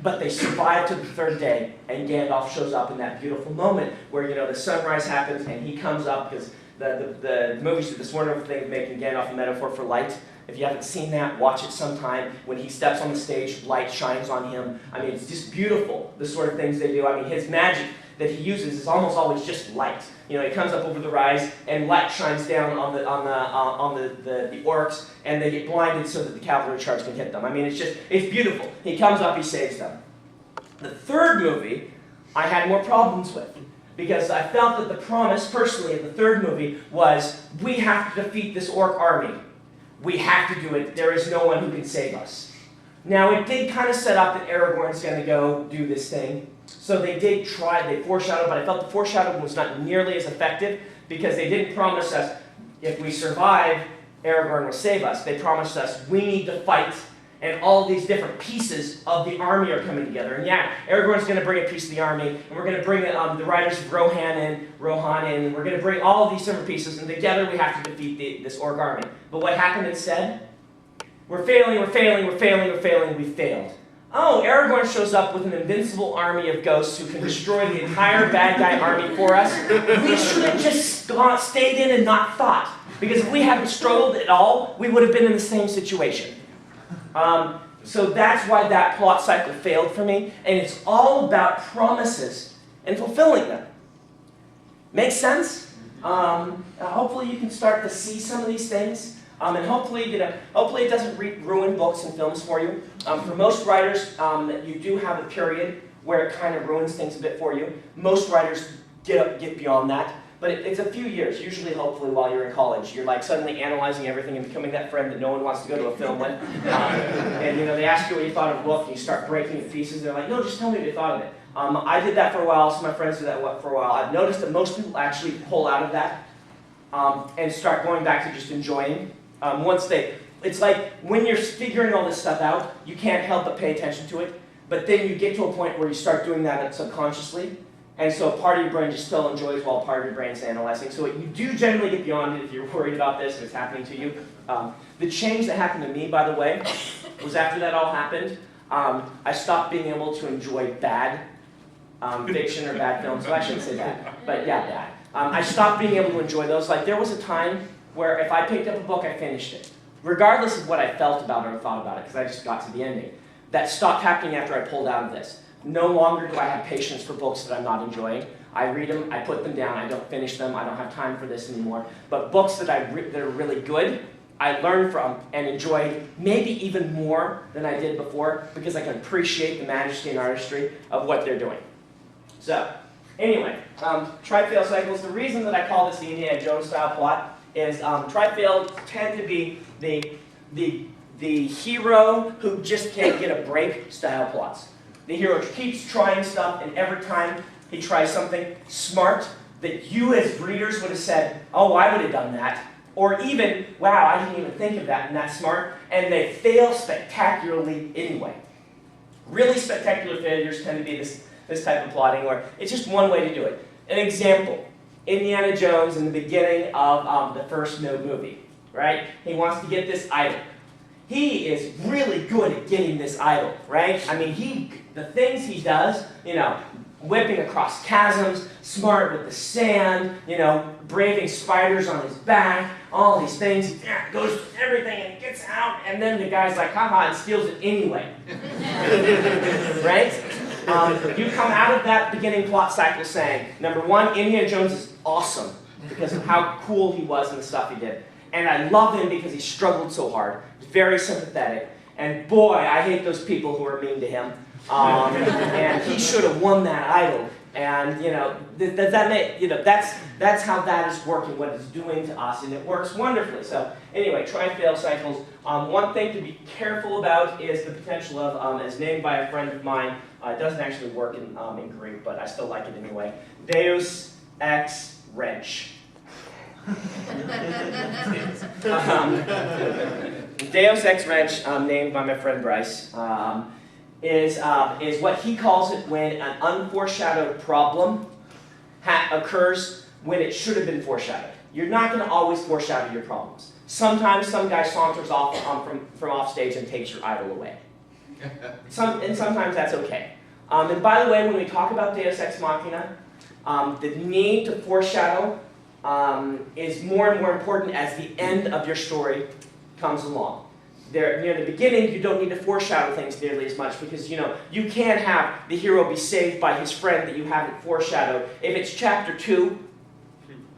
But they survive to the 3rd day, and Gandalf shows up in that beautiful moment where, you know, the sunrise happens and he comes up, because the movies do this wonderful thing of making Gandalf a metaphor for light. If you haven't seen that, watch it sometime. When he steps on the stage, light shines on him. I mean, it's just beautiful, the sort of things they do. I mean, his magic that he uses is almost always just light. You know, he comes up over the rise, and light shines down on the orcs, and they get blinded so that the cavalry charge can hit them. I mean, it's beautiful. He comes up, he saves them. The 3rd movie, I had more problems with, because I felt that the promise, personally, in the 3rd movie was, we have to defeat this orc army. We have to do it. There is no one who can save us. Now, it did kind of set up that Aragorn's going to go do this thing. So they did try, they foreshadowed, but I felt the foreshadowing was not nearly as effective, because they didn't promise us, if we survive, Aragorn will save us. They promised us, we need to fight, and all these different pieces of the army are coming together. And yeah, Aragorn's going to bring a piece of the army, and we're going to bring the riders of Rohan in, and we're going to bring all of these different pieces, and together we have to defeat this orc army. But what happened instead? We're failing, we failed. Oh, Aragorn shows up with an invincible army of ghosts who can destroy the entire bad guy army for us. We should have just stayed in and not fought. Because if we hadn't struggled at all, we would have been in the same situation. So that's why that plot cycle failed for me. And it's all about promises and fulfilling them. Make sense? Hopefully you can start to see some of these things. And hopefully it doesn't ruin books and films for you. For most writers, you do have a period where it kind of ruins things a bit for you. Most writers get beyond that. But it's a few years, usually, hopefully, while you're in college. You're like suddenly analyzing everything and becoming that friend that no one wants to go to a film with. And you know, they ask you what you thought of the book, and you start breaking it to pieces. They're like, no, just tell me what you thought of it. I did that for a while, some of my friends did that for a while. I've noticed that most people actually pull out of that and start going back to just enjoying. It's like when you're figuring all this stuff out, you can't help but pay attention to it. But then you get to a point where you start doing that subconsciously. And so part of your brain just still enjoys while part of your brain's analyzing. So you do generally get beyond it if you're worried about this, if it's happening to you. The change that happened to me, by the way, was after that all happened, I stopped being able to enjoy bad fiction or bad films. Well, I shouldn't say that, but yeah, bad. I stopped being able to enjoy those. Like, there was a time where if I picked up a book, I finished it. Regardless of what I felt about it or thought about it, because I just got to the ending. That stopped happening after I pulled out of this. No longer do I have patience for books that I'm not enjoying. I read them, I put them down, I don't finish them, I don't have time for this anymore. But books that that are really good, I learn from and enjoy maybe even more than I did before, because I can appreciate the majesty and artistry of what they're doing. So, anyway, try-fail cycles. The reason that I call this the Indiana Jones style plot is try-fails tend to be the hero who just can't get a break style plots. The hero keeps trying stuff, and every time he tries something smart that you as readers would have said, oh, I would have done that. Or even, wow, I didn't even think of that, and that's smart. And they fail spectacularly anyway. Really spectacular failures tend to be this type of plotting, where it's just one way to do it. An example, Indiana Jones in the beginning of the first movie, right? He wants to get this idol. He is really good at getting this idol, right? I mean, the things he does, you know, whipping across chasms, smart with the sand, you know, braving spiders on his back, all these things. He goes through everything and gets out, and then the guy's like, haha, and steals it anyway. Right? You come out of that beginning plot cycle saying, number one, Indiana Jones is awesome because of how cool he was and the stuff he did. And I love him because he struggled so hard. He's very sympathetic. And boy, I hate those people who are mean to him. and he should have won that idol. And you know, does that make, you know, that's how that is working, what it's doing to us, and it works wonderfully. So anyway, try-fail cycles. One thing to be careful about is the potential of, as named by a friend of mine, it doesn't actually work in Greek, but I still like it anyway. Deus ex wrench. Deus ex wrench, named by my friend Bryce, is what he calls it when an unforeshadowed problem occurs when it should have been foreshadowed. You're not going to always foreshadow your problems. Sometimes some guy saunters off from off stage and takes your idol away. And sometimes that's okay. And by the way, when we talk about Deus Ex Machina, the need to foreshadow is more and more important as the end of your story comes along. Near the beginning, you don't need to foreshadow things nearly as much because, you know, you can't have the hero be saved by his friend that you haven't foreshadowed. If it's chapter 2,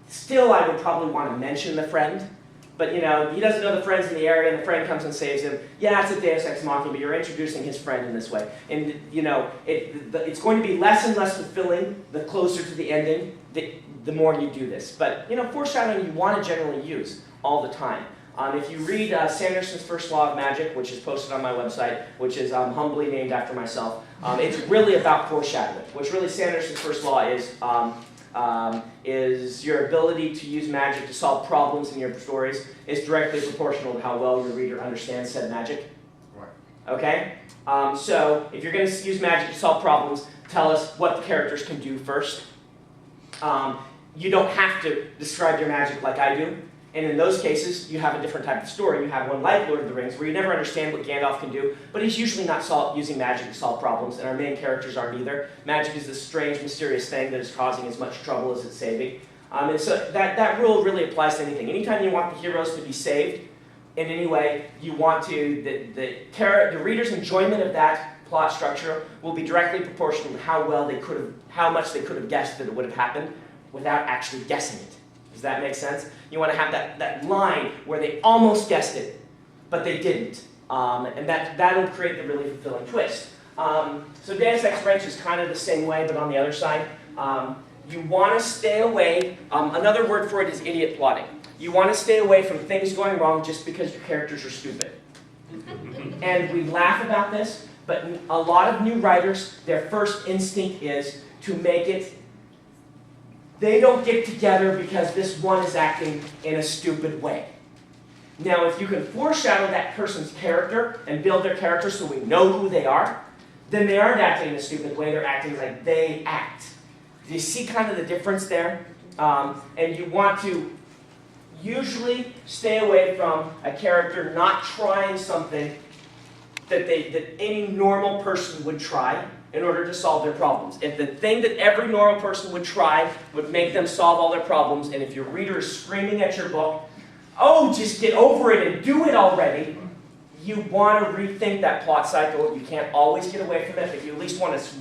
still I would probably want to mention the friend. But, you know, he doesn't know the friend's in the area and the friend comes and saves him. Yeah, it's a Deus Ex Machina, but you're introducing his friend in this way. And, you know, it's going to be less and less fulfilling the closer to the ending, the more you do this. But, you know, foreshadowing you want to generally use all the time. If you read Sanderson's First Law of Magic, which is posted on my website, which is humbly named after myself, it's really about foreshadowing, which really Sanderson's First Law is your ability to use magic to solve problems in your stories is directly proportional to how well your reader understands said magic. Right. Okay? So if you're going to use magic to solve problems, tell us what the characters can do first. You don't have to describe your magic like I do. And in those cases, you have a different type of story. You have one like Lord of the Rings, where you never understand what Gandalf can do, but he's usually not using magic to solve problems, and our main characters aren't either. Magic is this strange, mysterious thing that is causing as much trouble as it's saving. And so that rule really applies to anything. Anytime you want the heroes to be saved in any way, you want to, the reader's enjoyment of that plot structure will be directly proportional to how much they could have guessed that it would have happened without actually guessing it. Does that make sense? You want to have that line where they almost guessed it, but they didn't. And that'll create the really fulfilling twist. So Deus Ex Wrench is kind of the same way, but on the other side. You want to stay away, another word for it is idiot plotting. You want to stay away from things going wrong just because your characters are stupid. And we laugh about this, but a lot of new writers, their first instinct is to make it they don't get together because this one is acting in a stupid way. Now, if you can foreshadow that person's character and build their character so we know who they are, then they aren't acting in a stupid way, they're acting like they act. Do you see kind of the difference there? And you want to usually stay away from a character not trying something that any normal person would try in order to solve their problems. If the thing that every normal person would try would make them solve all their problems, and if your reader is screaming at your book, oh, just get over it and do it already, you want to rethink that plot cycle. You can't always get away from it, but you at least want to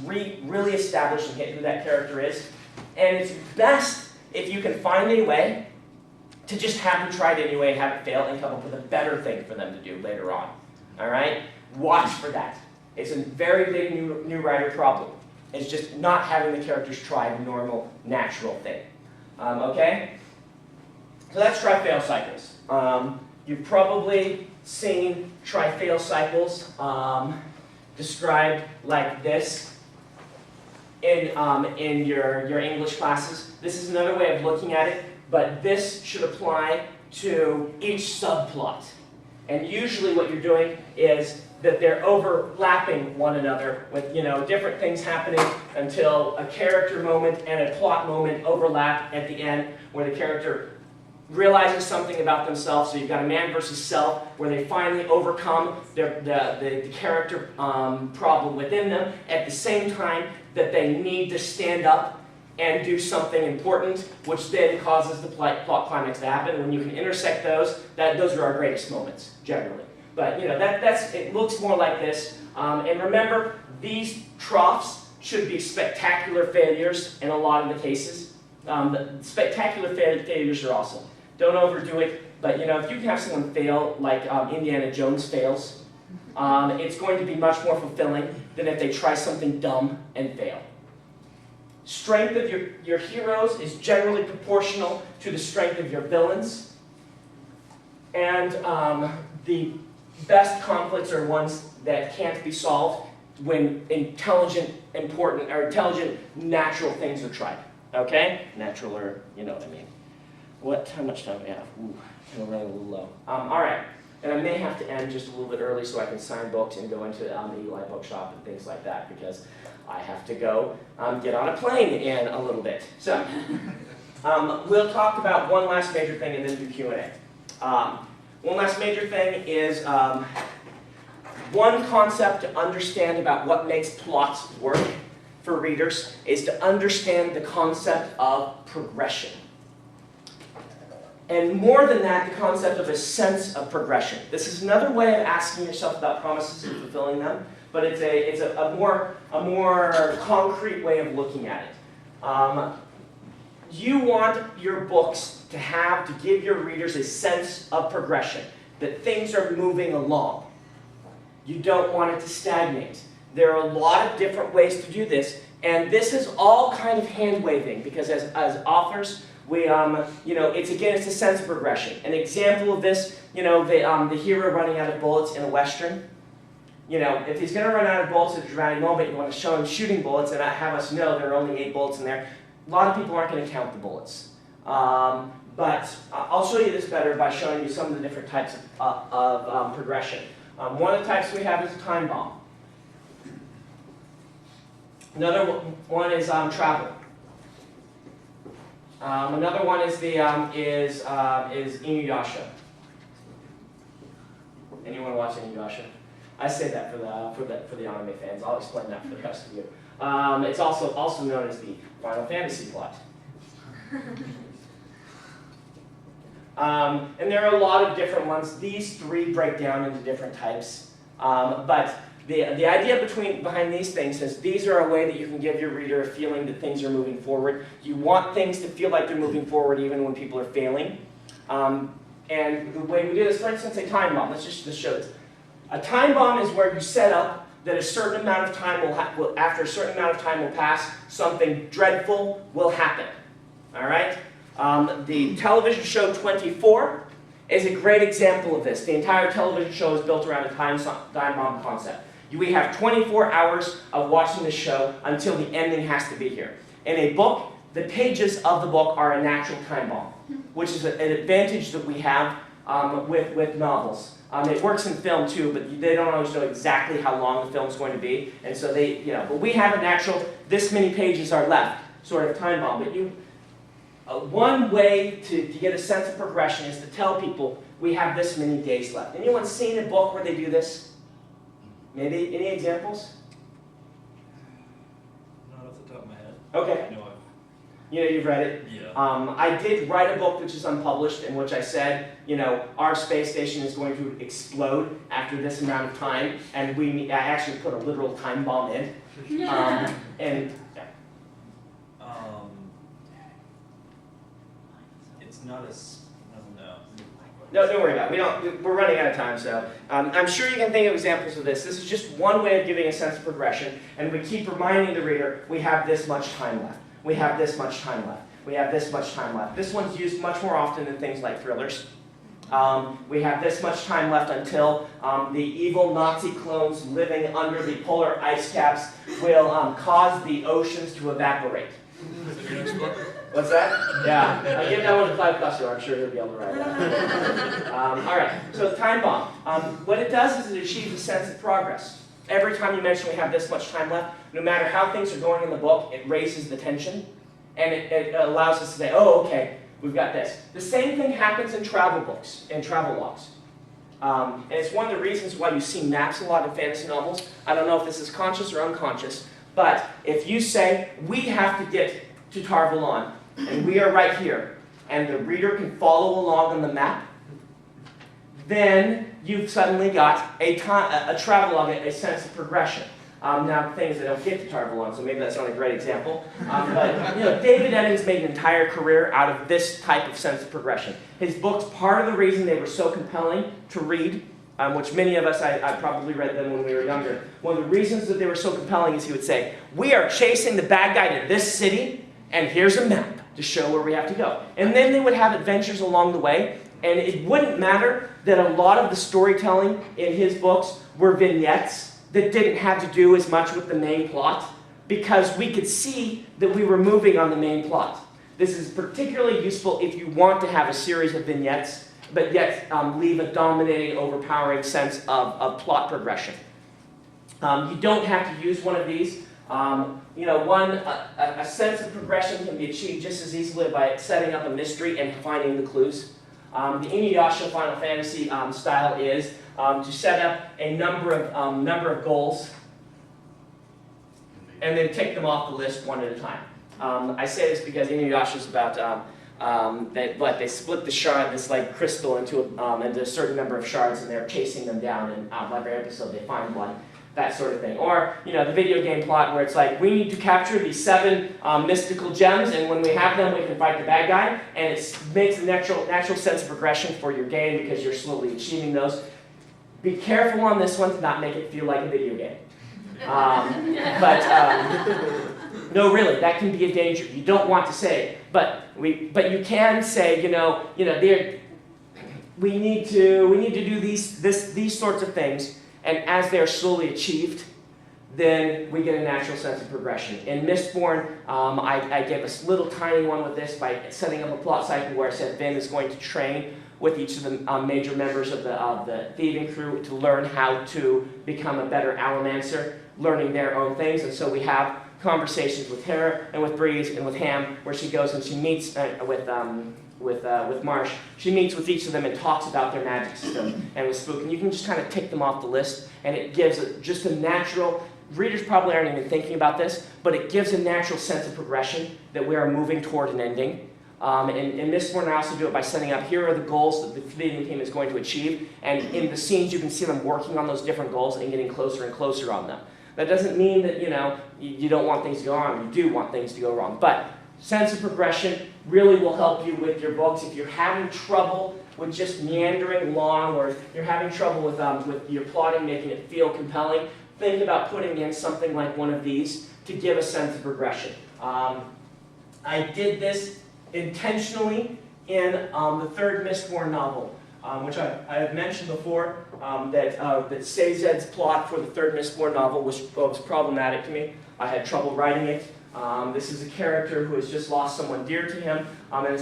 really establish and hit who that character is. And it's best if you can find a way to just have them try it anyway, have it fail, and come up with a better thing for them to do later on. All right? Watch for that. It's a very big new writer problem. It's just not having the characters try the normal, natural thing. Okay? So that's try-fail cycles. You've probably seen try-fail cycles described like this in your English classes. This is another way of looking at it, but this should apply to each subplot. And usually what you're doing is that they're overlapping one another with, different things happening until a character moment and a plot moment overlap at the end where the character realizes something about themselves. So you've got a man versus self where they finally overcome the character problem within them at the same time that they need to stand up and do something important, which then causes the plot climax to happen. When you can intersect those, those are our greatest moments, generally. But it looks more like this. And remember, these troughs should be spectacular failures in a lot of the cases. The spectacular failures are awesome. Don't overdo it. But if you can have someone fail like Indiana Jones fails, it's going to be much more fulfilling than if they try something dumb and fail. Strength of your heroes is generally proportional to the strength of your villains. And the best conflicts are ones that can't be solved when intelligent, natural things are tried. Okay? Natural, or you know what I mean. How much time do we have? Ooh, I'm running a little low. All right. And I may have to end just a little bit early so I can sign books and go into the Eli bookshop and things like that, because I have to go get on a plane in a little bit. So we'll talk about one last major thing and then do Q&A. One last major thing is one concept to understand about what makes plots work for readers is to understand the concept of progression. And more than that, the concept of a sense of progression. This is another way of asking yourself about promises and fulfilling them, but it's a more concrete way of looking at it. You want your books to give your readers a sense of progression, that things are moving along. You don't want it to stagnate. There are a lot of different ways to do this, and this is all kind of hand-waving, because as authors, it's a sense of progression. An example of this, the hero running out of bullets in a Western. If he's going to run out of bullets at a dramatic moment, you want to show him shooting bullets and have us know there are only 8 bullets in there. A lot of people aren't going to count the bullets. But I'll show you this better by showing you some of the different types of progression. One of the types we have is a time bomb. Another one is travel. Another one is Inuyasha. Anyone watch Inuyasha? I say that for the anime fans. I'll explain that for the rest of you. It's also known as the Final Fantasy plot. And there are a lot of different ones. These 3 break down into different types. But the idea behind these things is these are a way that you can give your reader a feeling that things are moving forward. You want things to feel like they're moving forward even when people are failing. And the way we do this, for instance, a time bomb. Let's just show this. A time bomb is where you set up that a certain amount of time after a certain amount of time will pass, something dreadful will happen. All right? The television show 24 is a great example of this. The entire television show is built around a time bomb concept. We have 24 hours of watching the show until the ending has to be here. In a book, the pages of the book are a natural time bomb, which is an advantage that we have with novels. It works in film too, but they don't always know exactly how long the film's going to be, and so but we have a natural, this many pages are left, sort of time bomb. But one way to get a sense of progression is to tell people we have this many days left. Anyone seen a book where they do this? Maybe any examples? Not off the top of my head. Okay. I know You've read it? Yeah. I did write a book which is unpublished in which I said, our space station is going to explode after this amount of time, and I actually put a literal time bomb in. It's not as, no. No, don't worry about it. We're running out of time, so I'm sure you can think of examples of this. This is just one way of giving a sense of progression, and we keep reminding the reader, we have this much time left. We have this much time left. We have this much time left. This one's used much more often than things like thrillers. We have this much time left until the evil Nazi clones living under the polar ice caps will cause the oceans to evaporate. What's that? Yeah, I give that one to Clive Cussler. I'm sure he'll be able to write that. All right, so time bomb. What it does is it achieves a sense of progress. Every time you mention we have this much time left, no matter how things are going in the book, it raises the tension, and it allows us to say, oh, okay, we've got this. The same thing happens in travel books and travel logs. And it's one of the reasons why you see maps a lot in fantasy novels. I don't know if this is conscious or unconscious, but if you say, we have to get to Tar-Valon, and we are right here, and the reader can follow along on the map, then you've suddenly got a travel log, a sense of progression. Now, things that don't get to Tar-Valon, so maybe that's not a great example. But David Eddings made an entire career out of this type of sense of progression. His books, part of the reason they were so compelling to read, which many of us, I probably read them when we were younger. One of the reasons that they were so compelling is he would say, we are chasing the bad guy to this city, and here's a map to show where we have to go. And then they would have adventures along the way, and it wouldn't matter that a lot of the storytelling in his books were vignettes that didn't have to do as much with the main plot, because we could see that we were moving on the main plot. This is particularly useful if you want to have a series of vignettes, but yet leave a dominating, overpowering sense of plot progression. You don't have to use one of these. A sense of progression can be achieved just as easily by setting up a mystery and finding the clues. The Inuyasha Final Fantasy style is to set up a number of goals and then take them off the list one at a time. I say this because Inuyasha is about they split the shard, this like crystal into a certain number of shards, and they're chasing them down, and every episode they find one. That sort of thing. Or, the video game plot where it's like, we need to capture these 7 mystical gems, and when we have them, we can fight the bad guy, and it makes a natural sense of progression for your game because you're slowly achieving those. Be careful on this one to not make it feel like a video game. No, really, that can be a danger. You don't want to say, but you can say, we need to do these sorts of things. And as they're slowly achieved, then we get a natural sense of progression. In Mistborn, I gave a little tiny one with this by setting up a plot cycle where I said Vin is going to train with each of the major members of the thieving crew to learn how to become a better allomancer, learning their own things. And so we have conversations with her and with Breeze and with Ham, where she goes and she meets with Marsh. She meets with each of them and talks about their magic system and with Spook. And you can just kind of tick them off the list, and it gives just a natural, readers probably aren't even thinking about this, but it gives a natural sense of progression that we are moving toward an ending. In Mistborn, I also do it by setting up, here are the goals that the thieving team is going to achieve, and in the scenes you can see them working on those different goals and getting closer and closer on them. That doesn't mean that, you don't want things to go wrong. You do want things to go wrong. But sense of progression really will help you with your books. If you're having trouble with just meandering along, or you're having trouble with your plotting, making it feel compelling, think about putting in something like one of these to give a sense of progression. I did this intentionally in the third Mistborn novel, which I have mentioned before, that Sazed's plot for the third Mistborn novel was problematic to me. I had trouble writing it. This is a character who has just lost someone dear to him, and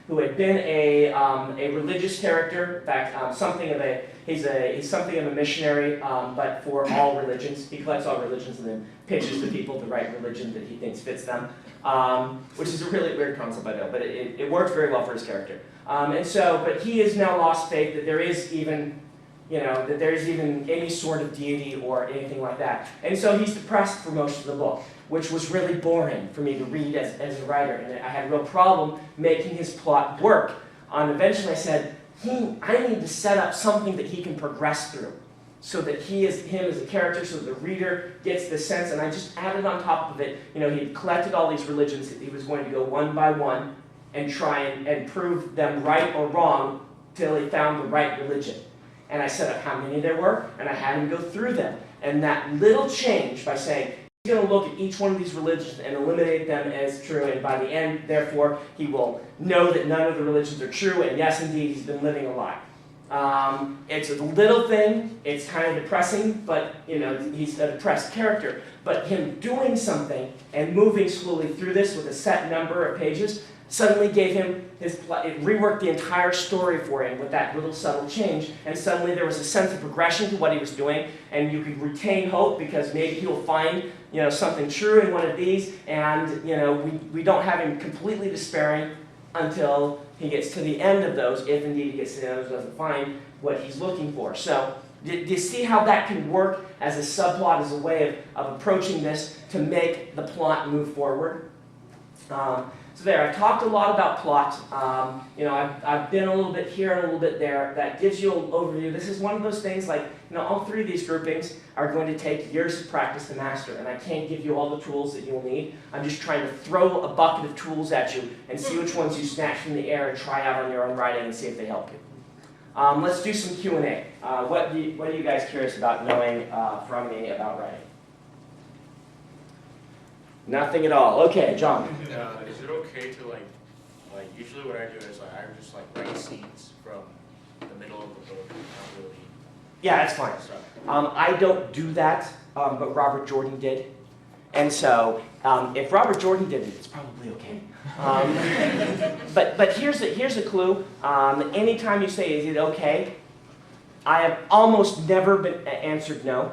who had been a religious character. In fact, he's something of a missionary, but for all religions. He collects all religions and then pitches to people the right religion that he thinks fits them, which is a really weird concept, I know, but it works very well for his character. But he has now lost faith that there is even any sort of deity or anything like that. And so he's depressed for most of the book, which was really boring for me to read as a writer. And I had a real problem making his plot work. Eventually I said, I need to set up something that he can progress through, so that him as a character, so that the reader gets the sense. And I just added on top of it, he collected all these religions. He was going to go one by one and try and prove them right or wrong till he found the right religion. And I set up how many there were, and I had him go through them. And that little change by saying, he's going to look at each one of these religions and eliminate them as true, and by the end, therefore, he will know that none of the religions are true, and yes, indeed, he's been living a lie. It's a little thing, it's kind of depressing, but he's a depressed character. But him doing something and moving slowly through this with a set number of pages suddenly gave him it reworked the entire story for him with that little subtle change, and suddenly there was a sense of progression to what he was doing, and you could retain hope because maybe he'll find something true in one of these, and we don't have him completely despairing until he gets to the end of those, if indeed he gets to the end of those, doesn't find what he's looking for. So do you see how that can work as a subplot, as a way of approaching this to make the plot move forward? So there, I've talked a lot about plot. I've been a little bit here and a little bit there. That gives you an overview. This is one of those things like, all three of these groupings are going to take years of practice to master, and I can't give you all the tools that you'll need. I'm just trying to throw a bucket of tools at you and see which ones you snatch from the air and try out on your own writing and see if they help you. Let's do some Q&A. What are you guys curious about knowing from me about writing? Nothing at all. Okay, John. Is it okay to like usually what I do is I just like write scenes from the middle of the book, not really. Yeah, that's fine. I don't do that, but Robert Jordan did. And so, if Robert Jordan did it, it's probably okay. But here's a clue. Anytime you say, "Is it okay?" I have almost never been answered no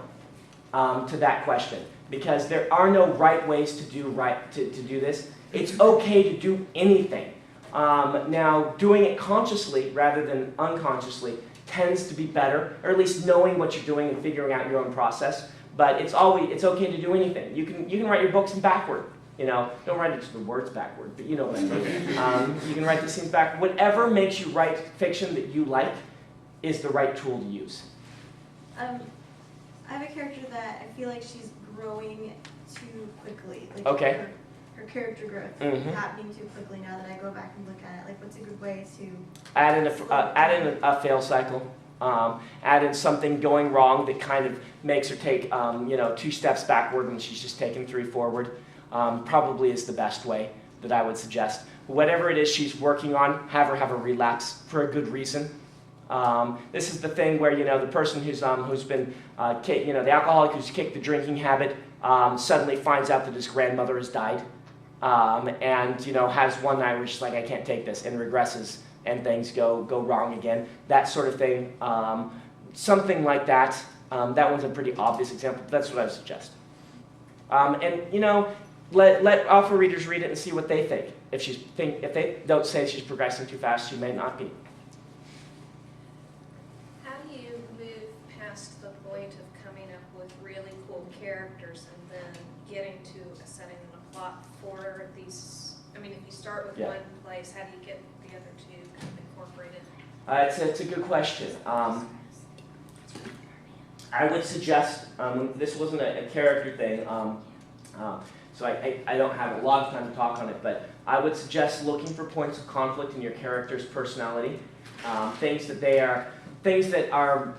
to that question, because there are no right ways to do this. It's okay to do anything. Now, doing it consciously rather than unconsciously tends to be better, or at least knowing what you're doing and figuring out your own process. But it's okay to do anything. You can write your books in backward. Don't write it to the words backward, but you know what I mean. You can write the scenes back. Whatever makes you write fiction that you like is the right tool to use. I have a character that I feel like she's growing too quickly. Like Okay. Her character growth Mhm. happening too quickly now that I go back and look at it. Like, what's a good way to? Add in a fail cycle. Add in something going wrong that kind of makes her take 2 steps backward when she's just taken 3 forward. Probably is the best way that I would suggest. Whatever it is she's working on, have her have a relapse for a good reason. This is the thing where the person who's been the alcoholic who's kicked the drinking habit suddenly finds out that his grandmother has died, and has one night where she's like, I can't take this, and regresses, and things go wrong again. That sort of thing. Something like that. That one's a pretty obvious example, but that's what I would suggest. Let alpha readers read it and see what they think. If they don't say she's progressing too fast, she may not be. How do you move past the point of coming up with really cool characters and then getting to a setting and a plot for these? I mean, if you start with one place, how do you get the other two kind of incorporated? It's a good question. I would suggest, this wasn't a character thing, so I don't have a lot of time to talk on it, but I would suggest looking for points of conflict in your character's personality, things that are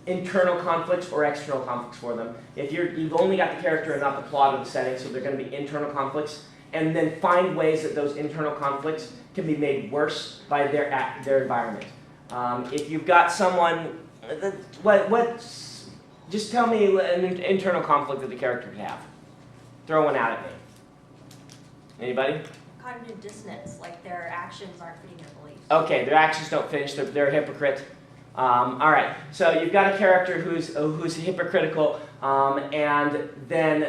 internal conflicts or external conflicts for them. If you've only got the character and not the plot or the setting, so they're going to be internal conflicts, and then find ways that those internal conflicts can be made worse by their environment. If you've got someone, just tell me an internal conflict that the character could have. Throw one out at me. Anybody? Cognitive dissonance, like their actions aren't fitting their beliefs. Okay, their actions don't finish. They're a hypocrite. All right. So you've got a character who's hypocritical, and then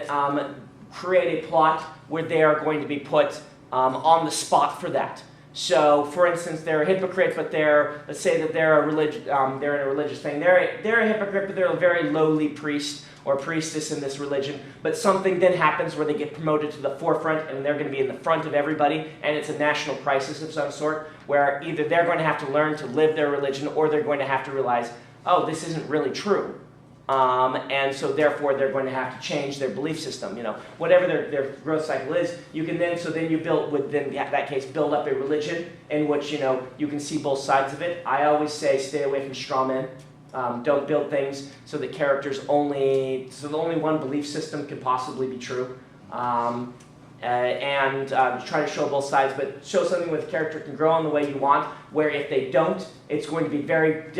create a plot where they are going to be put on the spot for that. So, for instance, they're a hypocrite, but let's say that they're in a religious thing. They're a hypocrite, but they're a very lowly priest or priestess in this religion. But something then happens where they get promoted to the forefront, and they're going to be in the front of everybody, and it's a national crisis of some sort, where either they're going to have to learn to live their religion, or they're going to have to realize, oh, this isn't really true. And so therefore they're going to have to change their belief system. Whatever their growth cycle is, you can then that case build up a religion in which you can see both sides of it. I always say stay away from straw men. Don't build things so that only one belief system can possibly be true. And try to show both sides, but show something where the character can grow in the way you want, where if they don't, it's going to be very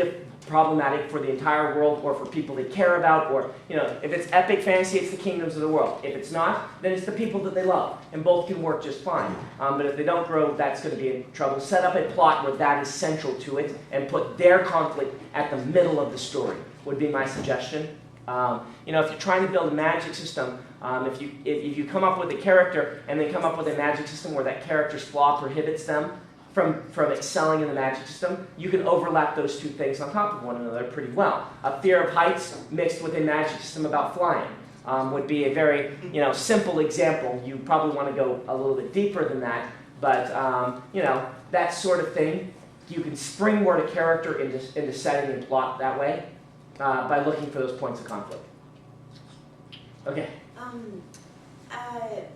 problematic for the entire world or for people they care about, or if it's epic fantasy, it's the kingdoms of the world. If it's not, then it's the people that they love, and both can work just fine. But if they don't grow, that's going to be in trouble. Set up a plot where that is central to it, and put their conflict at the middle of the story, would be my suggestion. If you're trying to build a magic system, if you come up with a character and then come up with a magic system where that character's flaw prohibits them from excelling in the magic system, you can overlap those two things on top of one another pretty well. A fear of heights mixed with a magic system about flying would be a very simple example. You probably want to go a little bit deeper than that, but that sort of thing. You can springboard a character into setting and plot that way by looking for those points of conflict. Okay.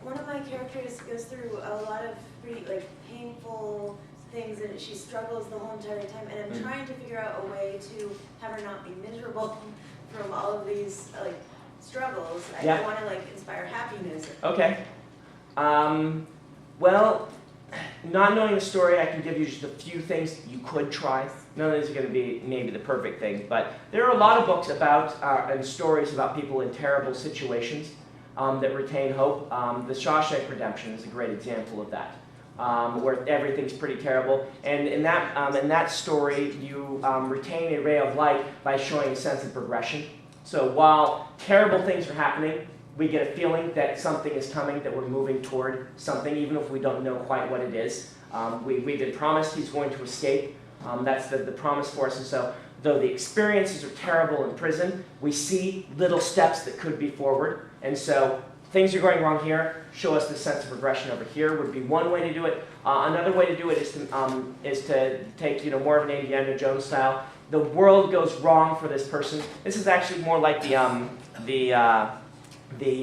One of my characters goes through a lot of pretty painful things and she struggles the whole entire time, and I'm trying to figure out a way to have her not be miserable from all of these like struggles. I want to like inspire happiness. Okay. Well, not knowing the story, I can give you just a few things you could try. None of these are going to be maybe the perfect thing, but there are a lot of books about and stories about people in terrible situations that retain hope. The Shawshank Redemption is a great example of that, where everything's pretty terrible. And in that story, you retain a ray of light by showing a sense of progression. So while terrible things are happening, we get a feeling that something is coming, that we're moving toward something, even if we don't know quite what it is. We've been promised he's going to escape. That's the promise for us. And so, though the experiences are terrible in prison, we see little steps that could be forward. And so, things are going wrong here, show us the sense of progression over here would be one way to do it. Another way to do it is to take more of an Indiana Jones style. The world goes wrong for this person. This is actually more like the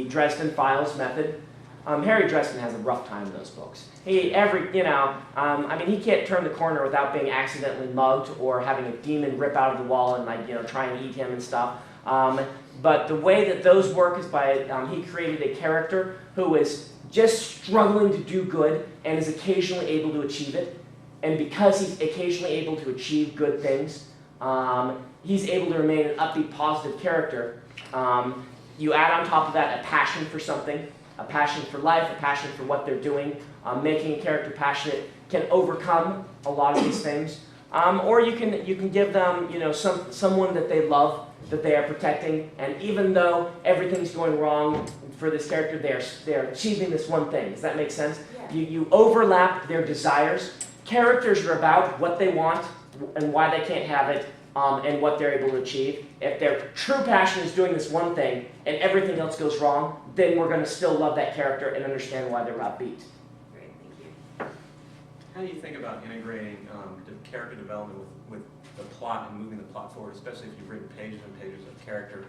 Dresden Files method. Harry Dresden has a rough time in those books. He can't turn the corner without being accidentally mugged or having a demon rip out of the wall and try and eat him and stuff. But the way that those work is by he created a character who is just struggling to do good and is occasionally able to achieve it. And because he's occasionally able to achieve good things, he's able to remain an upbeat, positive character. You add on top of that a passion for something, a passion for life, a passion for what they're doing. Making a character passionate can overcome a lot of these things. Or you can give them someone that they love, that they are protecting, and even though everything's going wrong for this character, they're achieving this one thing. Does that make sense? Yeah. You overlap their desires. Characters are about what they want and why they can't have it, and what they're able to achieve. If their true passion is doing this one thing and everything else goes wrong, then we're going to still love that character and understand why they're upbeat. Great, thank you. How do you think about integrating the character development with the plot and moving the plot forward, especially if you've written pages and pages of character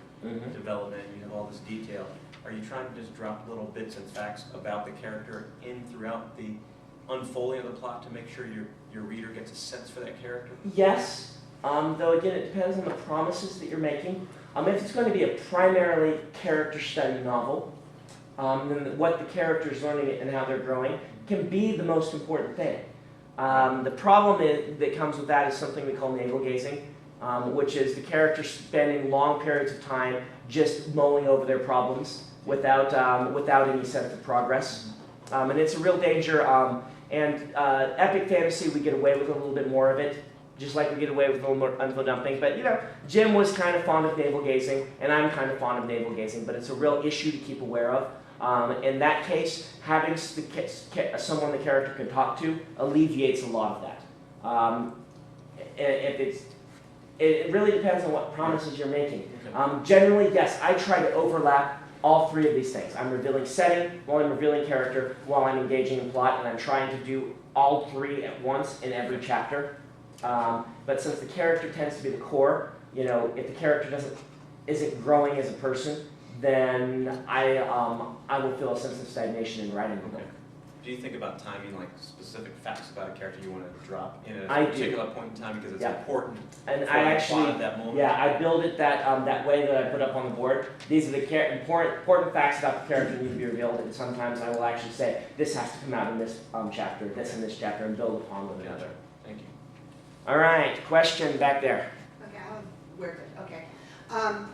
development and you have all this detail? Are you trying to just drop little bits and facts about the character in throughout the unfolding of the plot to make sure your reader gets a sense for that character? Yes. Though again, it depends on the promises that you're making. If it's going to be a primarily character study novel, then what the character's learning and how they're growing can be the most important thing. The problem that comes with that is something we call navel gazing, which is the character spending long periods of time just mulling over their problems without any sense of progress. And it's a real danger. Epic fantasy, we get away with a little bit more of it, just like we get away with a little more info dumping. But Jim was kind of fond of navel gazing, and I'm kind of fond of navel gazing, but it's a real issue to keep aware of. In that case, having someone the character can talk to alleviates a lot of that. It really depends on what promises you're making. Generally, yes, I try to overlap all three of these things. I'm revealing setting while I'm revealing character, while I'm engaging in plot, and I'm trying to do all three at once in every chapter. But since the character tends to be the core, if the character isn't growing as a person, then I will feel a sense of stagnation in writing the book. Do you think about timing, like specific facts about a character you want to drop in I a do. particular point in time because it's Yeah. important And for I the actually, plot at that moment? yeah, I build it that way that I put up on the board. These are the important facts about the character that need to be revealed, and sometimes I will actually say, this has to come out in this chapter, this in this chapter, and build upon one another. Thank you. All right, question back there. Okay, we're good, okay.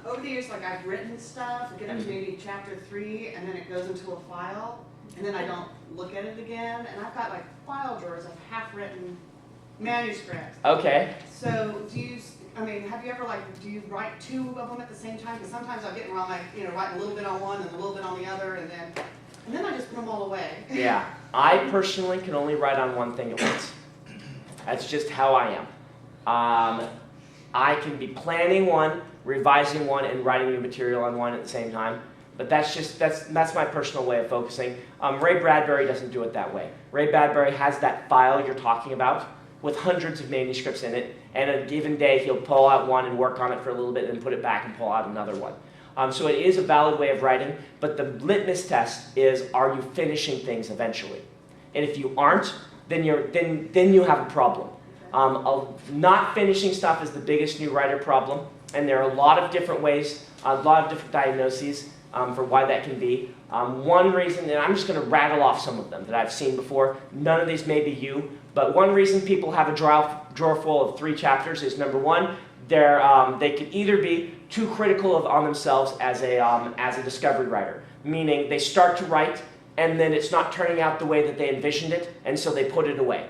Over the years, I've written stuff, get up to maybe chapter 3, and then it goes into a file, and then I don't look at it again, and I've got file drawers of half-written manuscripts. Okay. So have you ever do you write 2 of them at the same time? Because sometimes I'll get it wrong, writing a little bit on one and a little bit on the other, and then I just put them all away. Yeah, I personally can only write on one thing at once. That's just how I am. I can be planning one, revising one, and writing new material on one at the same time. But that's my personal way of focusing. Ray Bradbury doesn't do it that way. Ray Bradbury has that file you're talking about with hundreds of manuscripts in it, and a given day he'll pull out one and work on it for a little bit and put it back and pull out another one. So it is a valid way of writing, but the litmus test is, are you finishing things eventually? And if you aren't, then you have a problem. Not finishing stuff is the biggest new writer problem, and there are a lot of different ways, a lot of different diagnoses for why that can be. One reason, and I'm just going to rattle off some of them that I've seen before. None of these may be you, but one reason people have a drawer full of 3 chapters is, number one, they could either be too critical on themselves as a discovery writer, meaning they start to write and then it's not turning out the way that they envisioned it, and so they put it away.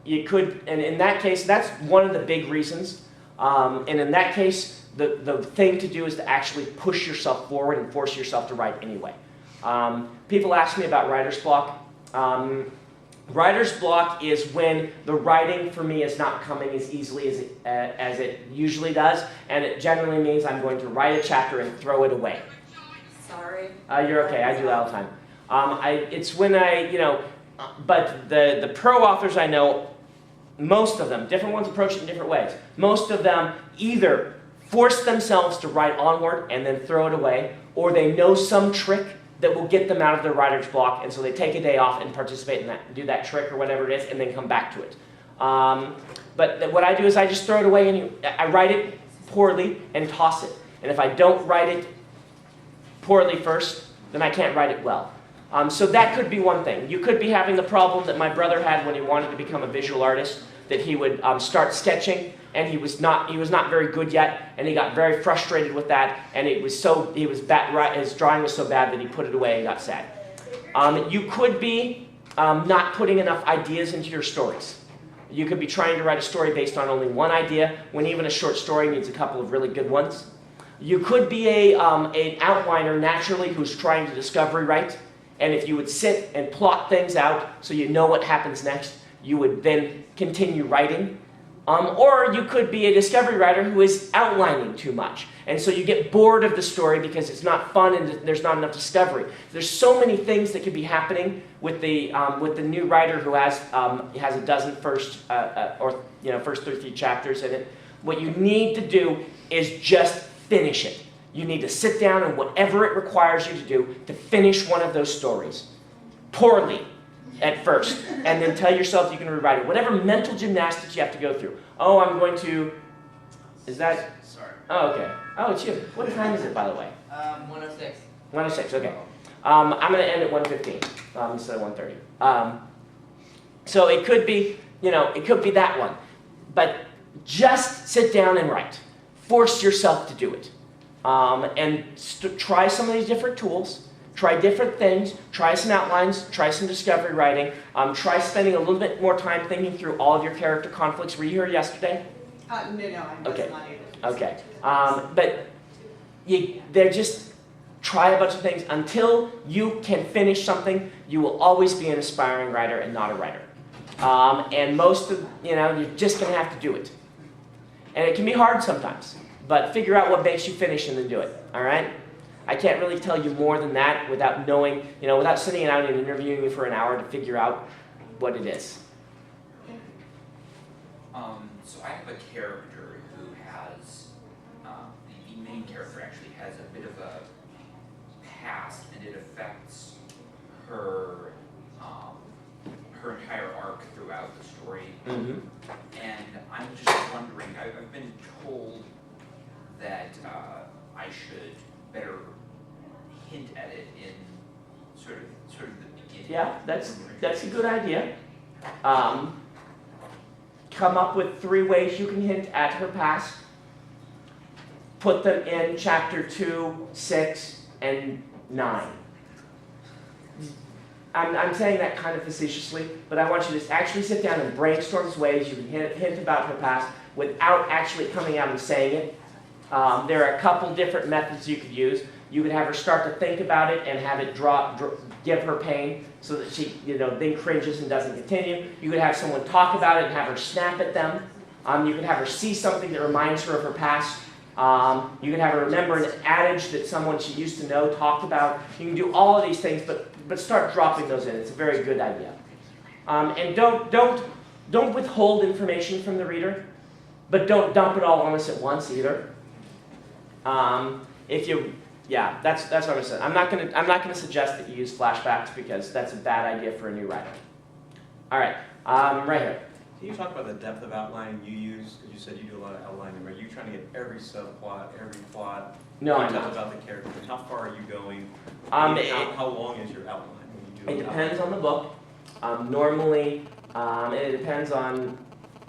You could, and in that case, that's one of the big reasons. And in that case, the thing to do is to actually push yourself forward and force yourself to write anyway. People ask me about writer's block. Writer's block is when the writing for me is not coming as easily as it usually does, and it generally means I'm going to write a chapter and throw it away. Sorry. You're okay, I do that all the time. It's when but the pro authors I know, most of them, different ones approach it in different ways. Most of them either force themselves to write onward and then throw it away, or they know some trick that will get them out of their writer's block, and so they take a day off and participate in that, do that trick or whatever it is, and then come back to it. But what I do is I just throw it away, and I write it poorly and toss it. And if I don't write it poorly first, then I can't write it well. So that could be one thing. You could be having the problem that my brother had when he wanted to become a visual artist, that he would start sketching, and he was not very good yet, and he got very frustrated with that, and his drawing was so bad that he put it away and got sad. You could be not putting enough ideas into your stories. You could be trying to write a story based on only one idea, when even a short story needs a couple of really good ones. You could be an outliner naturally who's trying to discovery write, and if you would sit and plot things out so you know what happens next, you would then continue writing. Or you could be a discovery writer who is outlining too much, and so you get bored of the story because it's not fun and there's not enough discovery. There's so many things that could be happening with the new writer who has a dozen first 3 chapters in it. What you need to do is just finish it. You need to sit down and whatever it requires you to do to finish one of those stories. Poorly at first, and then tell yourself you can rewrite it. Whatever mental gymnastics you have to go through. Oh, I'm going to... Is that... Sorry. Oh, okay. Oh, it's you. What time is it, by the way? 106. 106, okay. I'm going to end at 1:15 instead of 1:30. So it could be, it could be that one. But just sit down and write. Force yourself to do it. And try some of these different tools. Try different things. Try some outlines. Try some discovery writing. Try spending a little bit more time thinking through all of your character conflicts. Were you here yesterday? No, I was not able to. Okay. But they're just try a bunch of things. Until you can finish something, you will always be an aspiring writer and not a writer. And most of, you're just going to have to do it. And it can be hard sometimes. But figure out what makes you finish and then do it. All right? I can't really tell you more than that without knowing, without sitting down and interviewing you for an hour to figure out what it is. So I have a character who has, the main character actually has a bit of a past, and it affects her, her entire arc throughout the story. Mm-hmm. And I'm just wondering, I've been told that I should better hint at it in sort of the beginning. Yeah, that's a good idea. Come up with 3 ways you can hint at her past. Put them in chapter 2, 6, and 9. I'm saying that kind of facetiously, but I want you to actually sit down and brainstorm ways you can hint about her past without actually coming out and saying it. There are a couple different methods you could use. You could have her start to think about it and have it give her pain so that she, then cringes and doesn't continue. You could have someone talk about it and have her snap at them. You could have her see something that reminds her of her past. You could have her remember an adage that someone she used to know talked about. You can do all of these things, but start dropping those in. It's a very good idea. And don't withhold information from the reader, but don't dump it all on us at once either. That's what I'm saying. I'm not gonna suggest that you use flashbacks because that's a bad idea for a new writer. All right, right here. Can you talk about the depth of outlining you use? Because you said you do a lot of outlining. Are you trying to get every subplot, every plot? No, I'm details not. about the character. And how far are you going? It How long is your outline when you do depends on the book. Normally, it depends on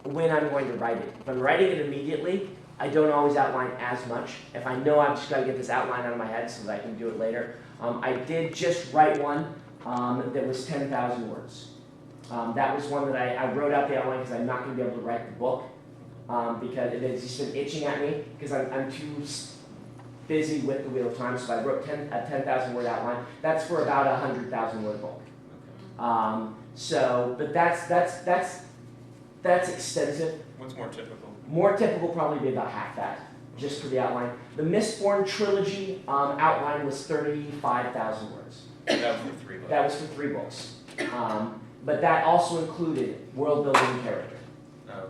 when I'm going to write it. If I'm writing it immediately, I don't always outline as much. If I know I've just got to get this outline out of my head so that I can do it later. I did just write one that was 10,000 words. That was one that I wrote out the outline because I'm not going to be able to write the book because it's just been itching at me because I'm too busy with the Wheel of Time. So I wrote a 10,000 word outline. That's for about a 100,000 word book. But that's extensive. What's more typical? More typical probably be about half that, just for the outline. The Mistborn trilogy outline was 35,000 words. That was for 3 books. That was for 3 books. But that also included world building and character. Oh,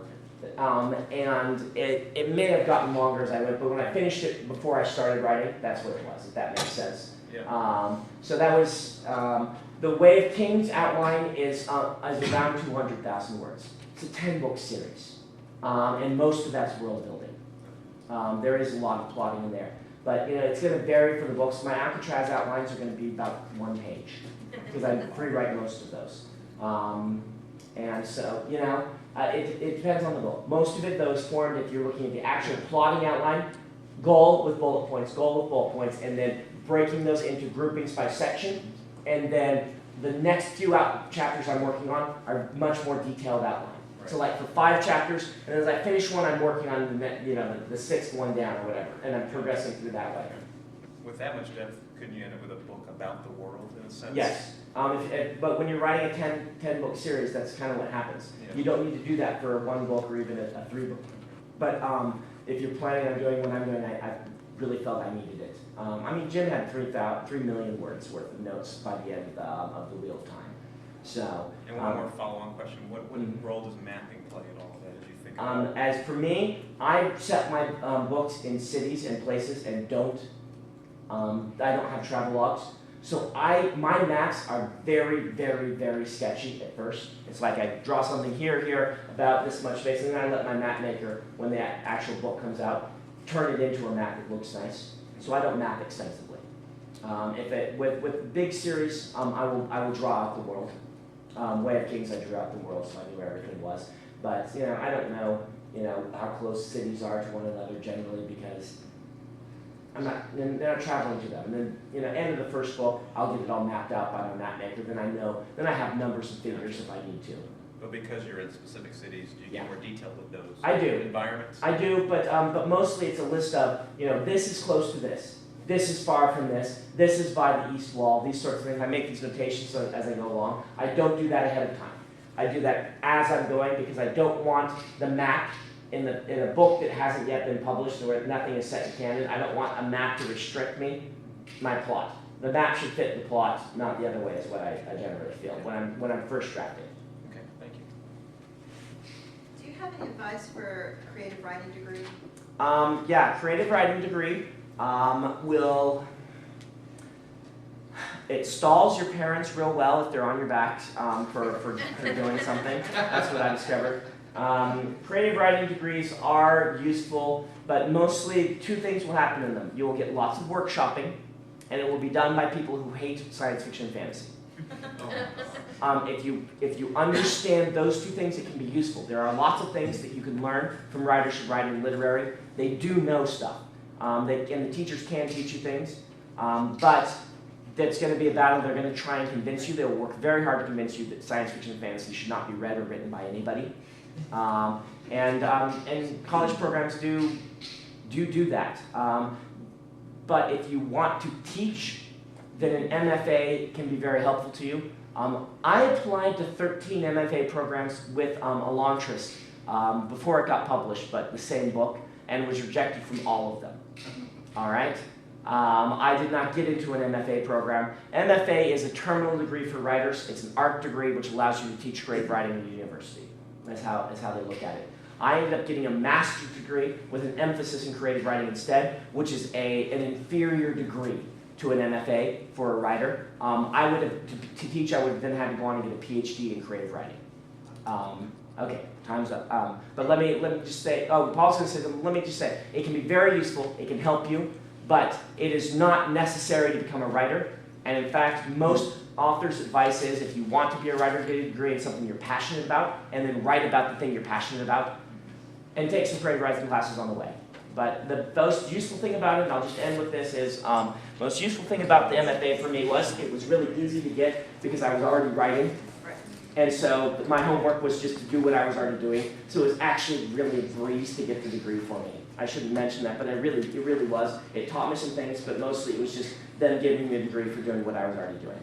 okay. And it may have gotten longer as I went, but when I finished it before I started writing, that's what it was, if that makes sense. Yeah. So that was, the Way of Kings outline is around 200,000 words. It's a 10-book series, and most of that's world building. There is a lot of plotting in there, but it's going to vary for the books. My Alcatraz outlines are going to be about 1 page, because I pre-write most of those. And so, it depends on the book. Most of it, though, is formed if you're looking at the actual plotting outline, goal with bullet points, and then breaking those into groupings by section, and then the next few chapters I'm working on are much more detailed outline. Right. So like for 5 chapters, and as I finish one, I'm working on the 6th one down or whatever, and I'm progressing through that way. With that much depth, couldn't you end up with a book about the world in a sense? Yes, but when you're writing a 10-book series, that's kind of what happens. Yeah. You don't need to do that for 1 book or even a 3-book. But if you're planning on doing what I'm doing, I really felt I needed it. Jim had 3 million words worth of notes by the end of the Wheel of Time. So. And one more follow-on question: What role does mapping play in all of that? As you think about as for me, I set my books in cities and places, and I don't have travel logs. So my maps are very, very, very sketchy at first. It's like I draw something here, about this much space, and then I let my map maker, when the actual book comes out, turn it into a map that looks nice. So I don't map extensively. With big series, I will draw out the world. Way of Kings, I drew out the world, so I knew where everything was. But I don't know how close cities are to one another generally because they're not traveling to them. And then end of the first book, I'll get it all mapped out by my map maker. Then I have numbers and figures if I need to. But because you're in specific cities, do you get more detailed with those I do. environments? I do, but mostly it's a list of, this is close to this. This is far from this. This is by the east wall. These sorts of things. I make these notations as I go along. I don't do that ahead of time. I do that as I'm going because I don't want the map in a book that hasn't yet been published or nothing is set in canon. I don't want a map to restrict my plot. The map should fit the plot, not the other way is what I generally feel when I'm first drafting. Okay, thank you. Do you have any advice for a creative writing degree? Creative writing degree it stalls your parents real well if they're on your backs for doing something. That's what I discovered. Creative writing degrees are useful, but mostly 2 things will happen in them. You will get lots of workshopping, and it will be done by people who hate science fiction and fantasy. If you understand those 2 things, it can be useful. There are lots of things that you can learn from writers who write in literary. They do know stuff. And the teachers can teach you things, but that's going to be a battle. They're going to try and convince you. They will work very hard to convince you that science fiction and fantasy should not be read or written by anybody. And college programs do that. But if you want to teach, then an MFA can be very helpful to you. I applied to 13 MFA programs with Elantris before it got published, but the same book, and was rejected from all of them. All right? I did not get into an MFA program. MFA is a terminal degree for writers. It's an art degree which allows you to teach creative writing at a university. That's how they look at it. I ended up getting a master's degree with an emphasis in creative writing instead, which is an inferior degree to an MFA for a writer. To teach, I would have then had to go on and get a PhD in creative writing. Okay, time's up. But let me just say, Paul's gonna say, let me just say, it can be very useful, it can help you, but it is not necessary to become a writer. And in fact, most authors' advice is if you want to be a writer, get a degree in something you're passionate about, and then write about the thing you're passionate about, and take some creative writing classes on the way. But the most useful thing about it, and I'll just end with this, is most useful thing about the MFA for me was it was really easy to get because I was already writing. And so my homework was just to do what I was already doing. So it was actually really a breeze to get the degree for me. I shouldn't mention that, but it really was. It taught me some things, but mostly it was just them giving me a degree for doing what I was already doing.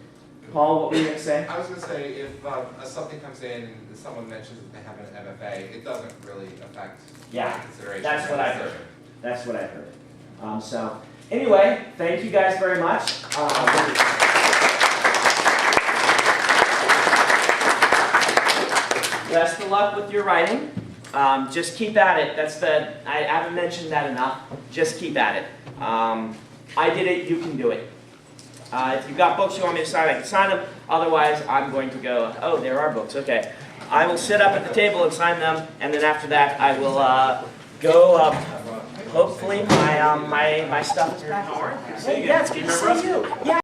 Paul, what were you going to say? I was going to say, if something comes in and someone mentions that they have an MFA, it doesn't really affect my consideration. That's what I heard. That's what I heard. So anyway, thank you guys very much. Best of luck with your writing. Just keep at it. I haven't mentioned that enough. Just keep at it. I did it, you can do it. If you've got books you want me to sign, I can sign them. Otherwise, I'm going to go, oh, there are books, okay. I will sit up at the table and sign them, and then after that, I will go, hopefully my stuff is back. Yeah, it's good to see you. Yeah.